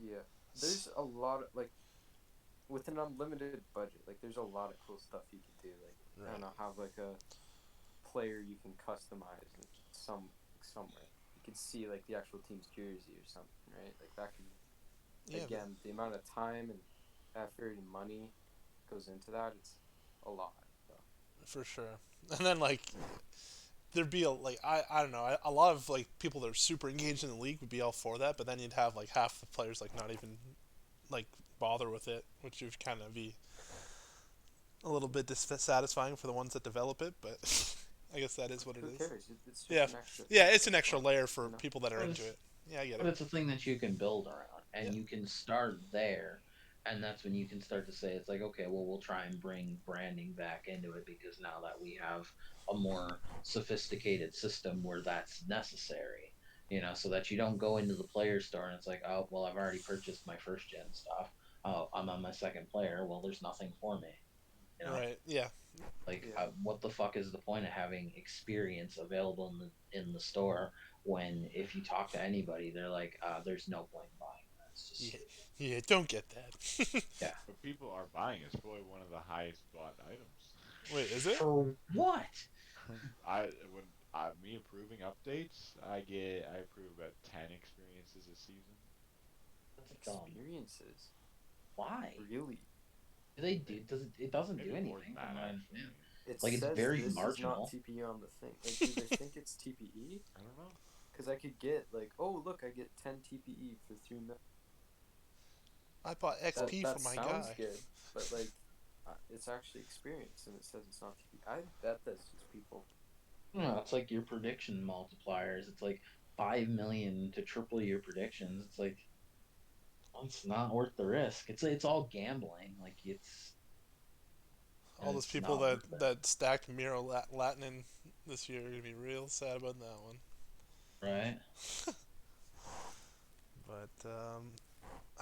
Yeah, there's a lot of like with an unlimited budget. Like, there's a lot of cool stuff you could do. Like, I don't Right. know, have like a player you can customize in somewhere. You can see like the actual team's jersey or something, right? Like that could, Yeah, again, the amount of time and effort and money goes into that, it's a lot. So. for sure. And then like there'd be like I don't know, a lot of like people that are super engaged in the league would be all for that, but then you'd have like half the players like not even like bother with it, which would kind of be a little bit dissatisfying for the ones that develop it, but I guess that is what it Who is. cares? It's just Yeah, an extra yeah, thing it's for an extra fun, layer for you know? people that are But into it's, it. Yeah, I get but it. it's a thing that you can build around, Yeah, and you can start there, and that's when you can start to say, it's like, okay, well, we'll try and bring branding back into it, because now that we have a more sophisticated system where that's necessary, so that you don't go into the player store and it's like, oh, well, I've already purchased my first gen stuff. Oh, I'm on my second player. Well, there's nothing for me. You know, right. Yeah, like, Yeah, what the fuck is the point of having experience available in the store, when if you talk to anybody, they're like, there's no point in buying that. It's just yeah, stupid. yeah. Don't get that. Yeah. But people are buying it. It's probably one of the highest bought items. Wait, is it? For what? Me approving updates, I approve about 10 experiences a season. That's dumb. experiences. Why? Really? Do they do? It doesn't do Maybe more than anything that, from what I actually. understand. It Like, it's says very this is not marginal. TPE on the thing. Like, do they think it's TPE? I don't know. Because I could get like, oh look, I get 10 TPE for 3 minutes. I bought That XP for my sounds guy. good, but like, it's actually experience, and it says it's not TPE. I bet that's just people. No, it's like your prediction multipliers. It's like 5 million to triple your predictions. It's like, well, it's not worth the risk. It's all gambling. Like, All and those it's people not worth it, that stacked Miro Latin in this year are gonna be real sad about that one. right? But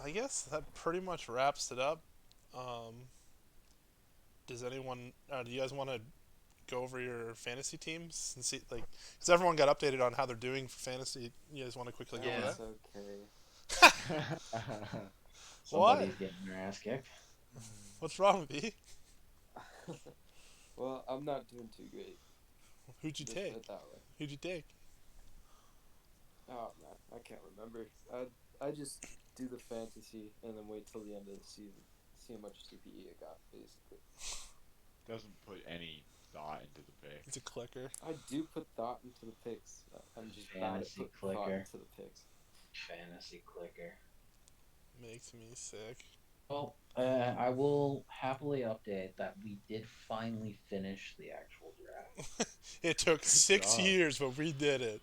I guess that pretty much wraps it up. Um, does anyone? Do you guys want to go over your fantasy teams and see, like, because everyone got updated on how they're doing for fantasy? You guys want to quickly go over Yeah. That's that? okay. What? Somebody's getting their ass kicked. What's wrong with you? Well, I'm not doing too great. Who'd you Just put take? it that way. Who'd you take? Oh man, I can't remember. I just do the fantasy and then wait till the end of the season, see how much TPE I got, basically. Doesn't put any thought into the pick. It's a clicker. I do put thought into the picks. I'm just bad at Fantasy putting thought clicker. into the picks. Fantasy clicker. Makes me sick. Well, I will happily update that we did finally finish the actual draft. It took 6 years, but we did it.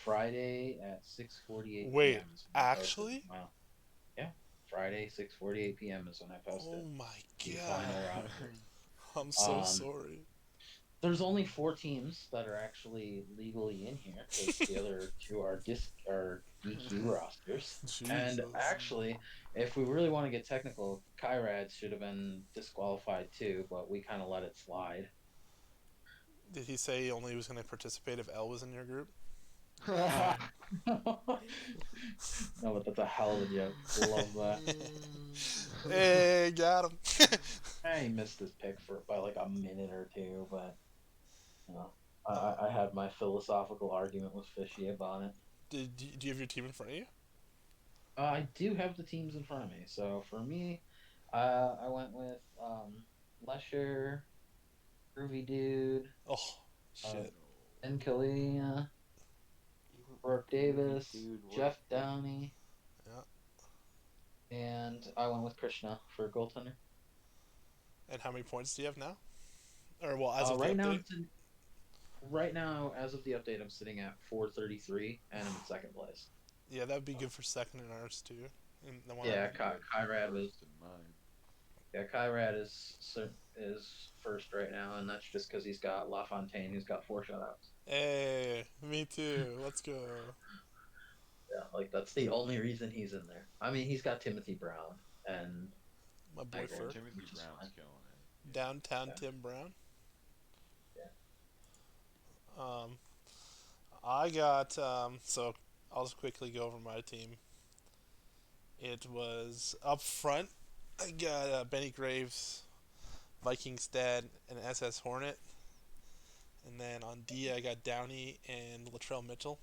Friday at 6:48 Wait, p.m. is when I posted. actually? Wow. Yeah, Friday 6:48 p.m. is when I Oh posted my the final god. roster. I'm so Um, sorry. There's only 4 teams that are actually legally in here because the other two are DQ rosters. And Jesus. actually, if we really want to get technical, Kyrad should have been disqualified too, but we kind of let it slide. Did he say he only was going to participate if L was in your group? No, but that's a hell of a joke. Love that. Hey, got him. He missed his pick by like a minute or two, but you know, I had my philosophical argument with Fishy about it. Do you have your team in front of you? I do have the teams in front of me. So for me, I went with Lesher, Groovy Dude, Oh, shit. Ben Kalia, You Brooke Davis, dude, what? Jeff Downey, Yeah. and I went with Krishna for goaltender. And how many points do you have now? Or, well, as of Right the now, update? right now, as of the update, I'm sitting at 433, and I'm in second place. Yeah, that would be good for second in ours, too. And the one Yeah, You got Kyrad was. first in mine. Yeah, Kyrad is first right now, and that's just because he's got LaFontaine, who's got 4 shutouts. Hey, me too. Let's go. Yeah, like that's the only reason he's in there. I mean, he's got Timothy Brown and My boy Michael, Fur. Timothy which is Brown's fine. killing it. Downtown Yeah. Tim Brown. Yeah. I got, so I'll just quickly go over my team. It was up front. I got Benny Graves, Vikingstad, and SS Hornet. And then on D, I got Downey and Latrell Mitchell.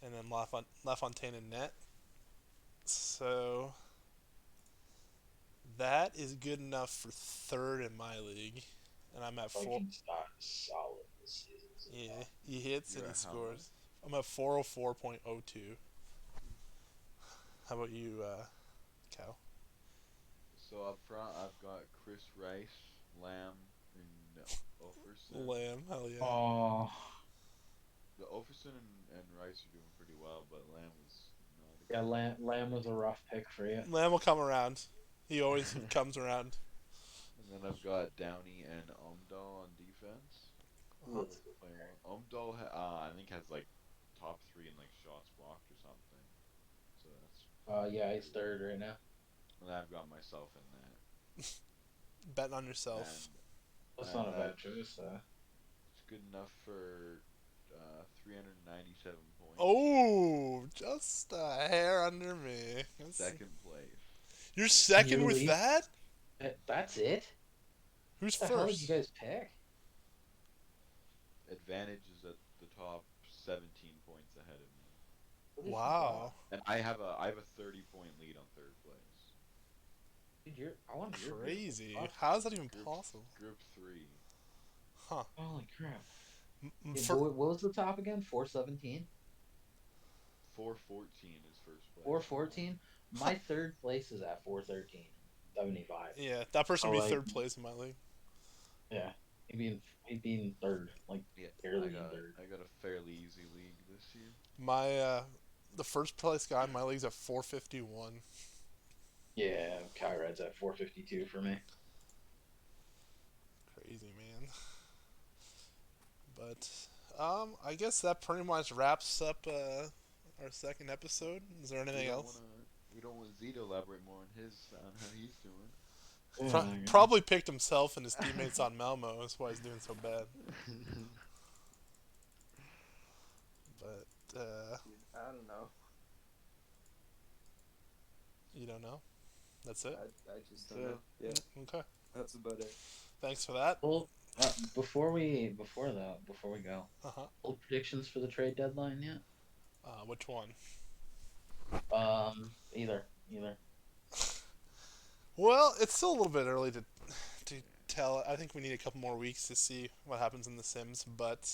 And then LaFontaine and net. So that is good enough for third in my league. And I'm at 4. Viking stock is solid this season. So Yeah, he hits You're and he at how scores. I'm at 404.02. How about you, Cal? So up front, I've got Chris Rice, Lamb, and Oferson. Lamb, hell yeah. Oh, The Oferson and Rice are doing pretty well, but Lamb is not. yeah, Lamb was a rough pick for you. Lamb will come around. He always comes around. And then I've got Downey and Umdahl on defense. That's Playing well. Umdahl, I think has like top 3 in like shots blocked or something. So that's. Yeah, he's third right now. And I've got myself in that. Betting on yourself. That's not a And bad choice. it's good enough for 397 points. Oh, just a hair under me. Second place. You're second Your with league? that? That's it. Who's What the hell did first? you guys pick? Advantage is at the top 17 points ahead of me. What is you got? Wow. and I have a 30-point lead on third place. Dude, I want your group. Crazy. Fuck. How is that even Group possible? Group 3. Huh. Holy crap. Yeah, For what was the top again? 417? 414 is first place. 414? My third place is at 413. 75. yeah, that person So, would be like, third place in my league. yeah. He'd be in third. Like, Yeah, I barely in got third. I got a fairly easy league this year. My the first place guy in my league's at 451. Yeah, Kyrad's at 452 for me. Crazy, man. But I guess that pretty much wraps up our second episode. Is there We anything don't else? wanna we don't want Z to elaborate more on how he's doing. Yeah, Probably picked himself and his teammates on Malmo. That's why he's doing so bad. But Dude, I don't know. you don't know. That's it. I just don't know. Yeah, Okay. that's about it. Thanks for that. Well, before we go, Uh-huh. full predictions for the trade deadline yet? Which one? Either. Well, it's still a little bit early to tell. I think we need a couple more weeks to see what happens in The Sims, but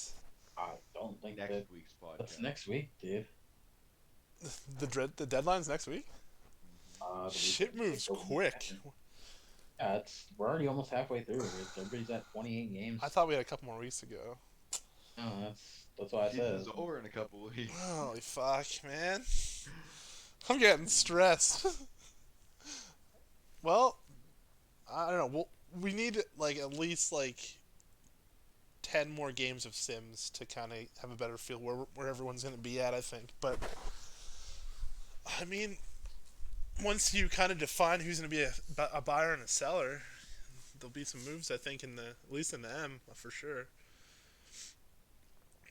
I don't think Next week's that's podcast. next week, dude. the deadline's next week. The Shit weekend moves takes over quick. weekend. Yeah, we're already almost halfway through. Everybody's at 28 games. I thought we had a couple more weeks to go. No, that's what I said. Season's over in a couple of weeks. Holy fuck, man. I'm getting stressed. Well, I don't know. We need like at least like 10 more games of Sims to kind of have a better feel where everyone's going to be at, I think. But I mean, once you kind of define who's going to be a buyer and a seller, there'll be some moves, I think, at least in the M for sure.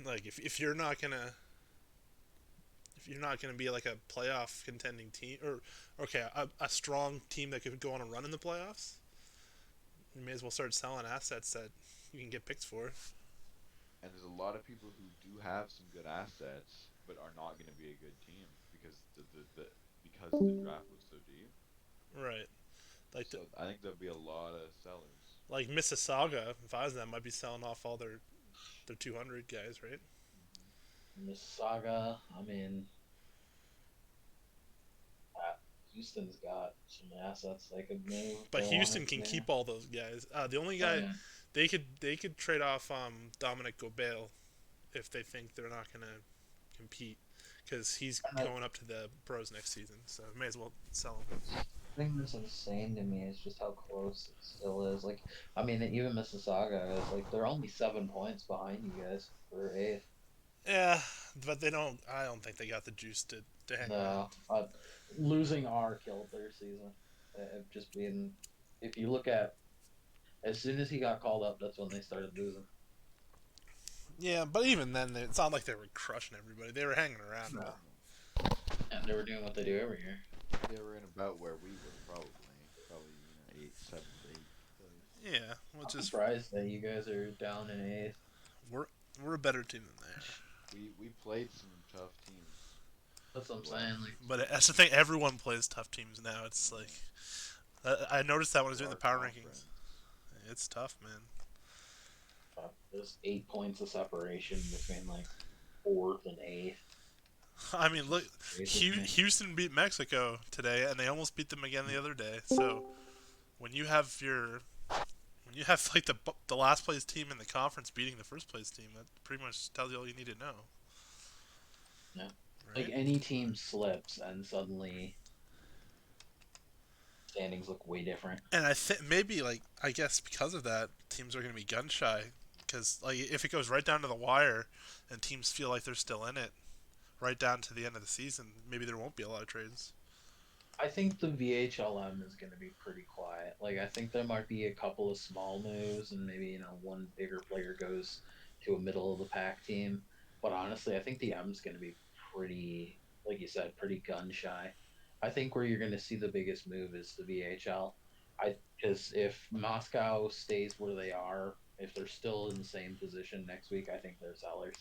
Like if you're not gonna be like a playoff contending team, or okay, a strong team that could go on a run in the playoffs, you may as well start selling assets that you can get picks for. And there's a lot of people who do have some good assets, but are not going to be a good team because the draft was so deep. Right. Like So I think there'll be a lot of sellers. like Mississauga, if I was them, might be selling off all their 200 guys, right? Mississauga, I mean, Houston's got some assets they could move. But they Houston wanted can to. keep all those guys. The only Oh, guy yeah. they could trade off Dominic Gobel if they think they're not gonna compete, because he's And the going up to the pros next season. So may as well sell him. thing that's insane to me is just how close it still is. Like, I mean, even Mississauga is like they're only 7 points behind you guys for eighth. Yeah, but they don't. I don't think they got the juice to hang around. No, losing R killed their season. Just being, if you look at, as soon as he got called up, that's when they started losing. Yeah, but even then, it's not like they were crushing everybody. They were hanging around. No. And they were doing what they do every year. They were in about where we were probably 7th, 8th place. Yeah, I'm which is surprised that you guys are down in eighth. we're a better team than they are. We played some tough teams. That's what I'm saying. Like, But that's the thing. Everyone plays tough teams now. It's like I noticed that when I was doing the power rankings. It's tough, man. there's 8 points of separation between like fourth and eighth. I mean, look, Crazy. Houston beat Mexico today, and they almost beat them again the other day. So when you have like the last place team in the conference beating the first place team, that pretty much tells you all you need to know. Yeah. Right? Like any team slips and suddenly standings look way different. And I think maybe like I guess because of that, teams are going to be gun shy. Because like if it goes right down to the wire, and teams feel like they're still in it, right down to the end of the season, maybe there won't be a lot of trades. I think the VHLM is going to be pretty quiet. Like I think there might be a couple of small moves, and maybe one bigger player goes to a middle of the pack team. But honestly, I think the M is going to be pretty, like you said, pretty gun shy. I think where you're going to see the biggest move is the VHL. Because if Moscow stays where they are, if they're still in the same position next week, I think they're sellers.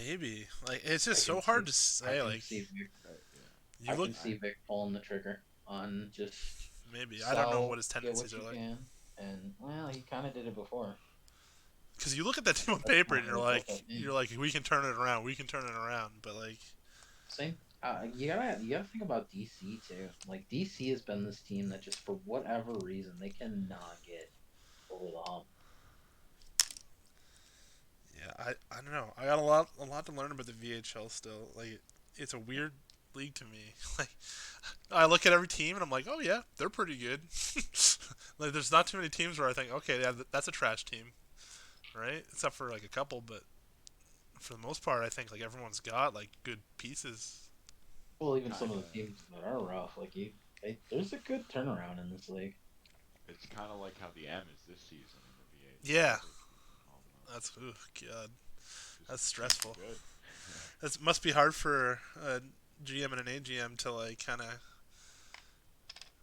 Maybe. Like, it's just I so can hard see, to I say. can Like, see Vic, Yeah. you I look. can see Vic pulling the trigger on just Maybe. I don't know what sell, his get tendencies what are you like. can, and well, he kind of did it before. Because you look at that team on That's paper kind and of what he built that you're team. like, we can turn it around. We can turn it around. But like, Same. You gotta think about DC too. Like DC has been this team that just for whatever reason they cannot get over the hump. yeah, I don't know. I got a lot to learn about the VHL still. Like, it's a weird league to me. Like, I look at every team and I'm like, oh yeah, they're pretty good. Like, there's not too many teams where I think, okay, yeah, that's a trash team, right? Except for like a couple, but for the most part, I think like everyone's got like good pieces. Well, even some Kind of the of. teams that are rough, like there's a good turnaround in this league. It's kind of like how the M is this season in the Yeah, VHL. Almost. that's God, that's Just teams are stressful. good. That must be hard for a GM and an AGM to like kind of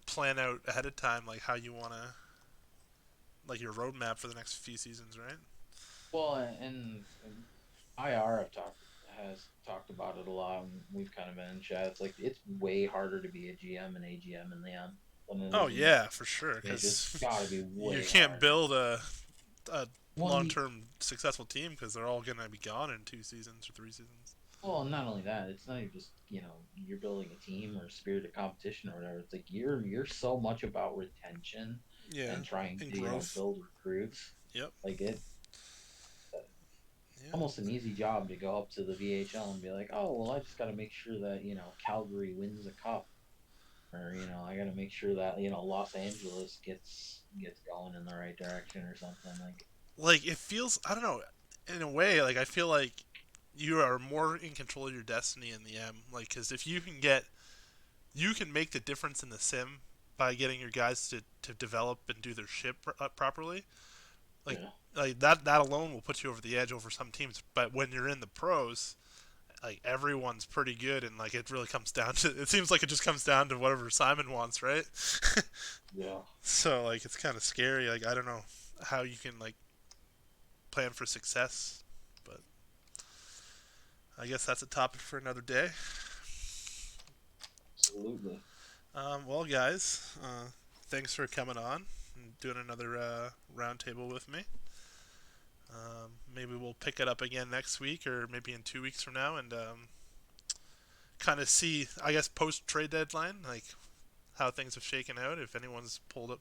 plan out ahead of time, like how you want to, like your roadmap for the next few seasons, right? Well, and IR has talked about it a lot. And we've kind of been in chat. It's like it's way harder to be a GM and AGM in the M than it Oh is in the yeah, for sure, majors. because Got to be you way can't harder. build a Well, long-term successful team because they're all going to be gone in 2 seasons or 3 seasons. well, not only that, it's not even just you're building a team or spirit of competition or whatever. It's like you're so much about retention Yeah, and trying and to growth. build recruits. Yep. Like it's Yeah. almost an easy job to go up to the VHL and be like, oh well, I just got to make sure that Calgary wins a cup, or I got to make sure that Los Angeles gets going in the right direction or something. Like Like it feels, I don't know, in a way, like I feel like you are more in control of your destiny in the M. Like, because if you can make the difference in the sim by getting your guys to develop and do their shit properly. Like, yeah, that alone will put you over the edge over some teams. But when you're in the pros, like everyone's pretty good, and like it really comes down to. It seems like it just comes down to whatever Simon wants, right? yeah, So like it's kind of scary. Like I don't know how you can like plan for success, but I guess that's a topic for another day. absolutely. Well, guys, thanks for coming on and doing another roundtable with me. Maybe we'll pick it up again next week or maybe in 2 weeks from now and kind of see, I guess, post trade deadline, like how things have shaken out. If anyone's pulled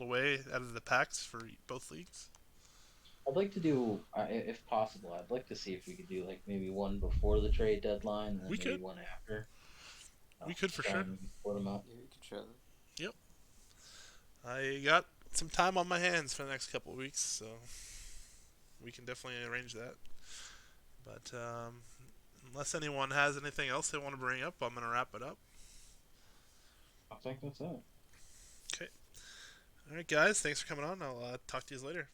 away out of the packs for both leagues. I'd like to do, if possible, I'd like to see if we could do like maybe one before the trade deadline and then We maybe could. one after. We could for Try sure. and maybe split them up. Yeah, you could try that. Yep. I got some time on my hands for the next couple of weeks, so we can definitely arrange that. But unless anyone has anything else they want to bring up, I'm going to wrap it up. I think that's it. Okay. All right, guys. Thanks for coming on. I'll talk to you later.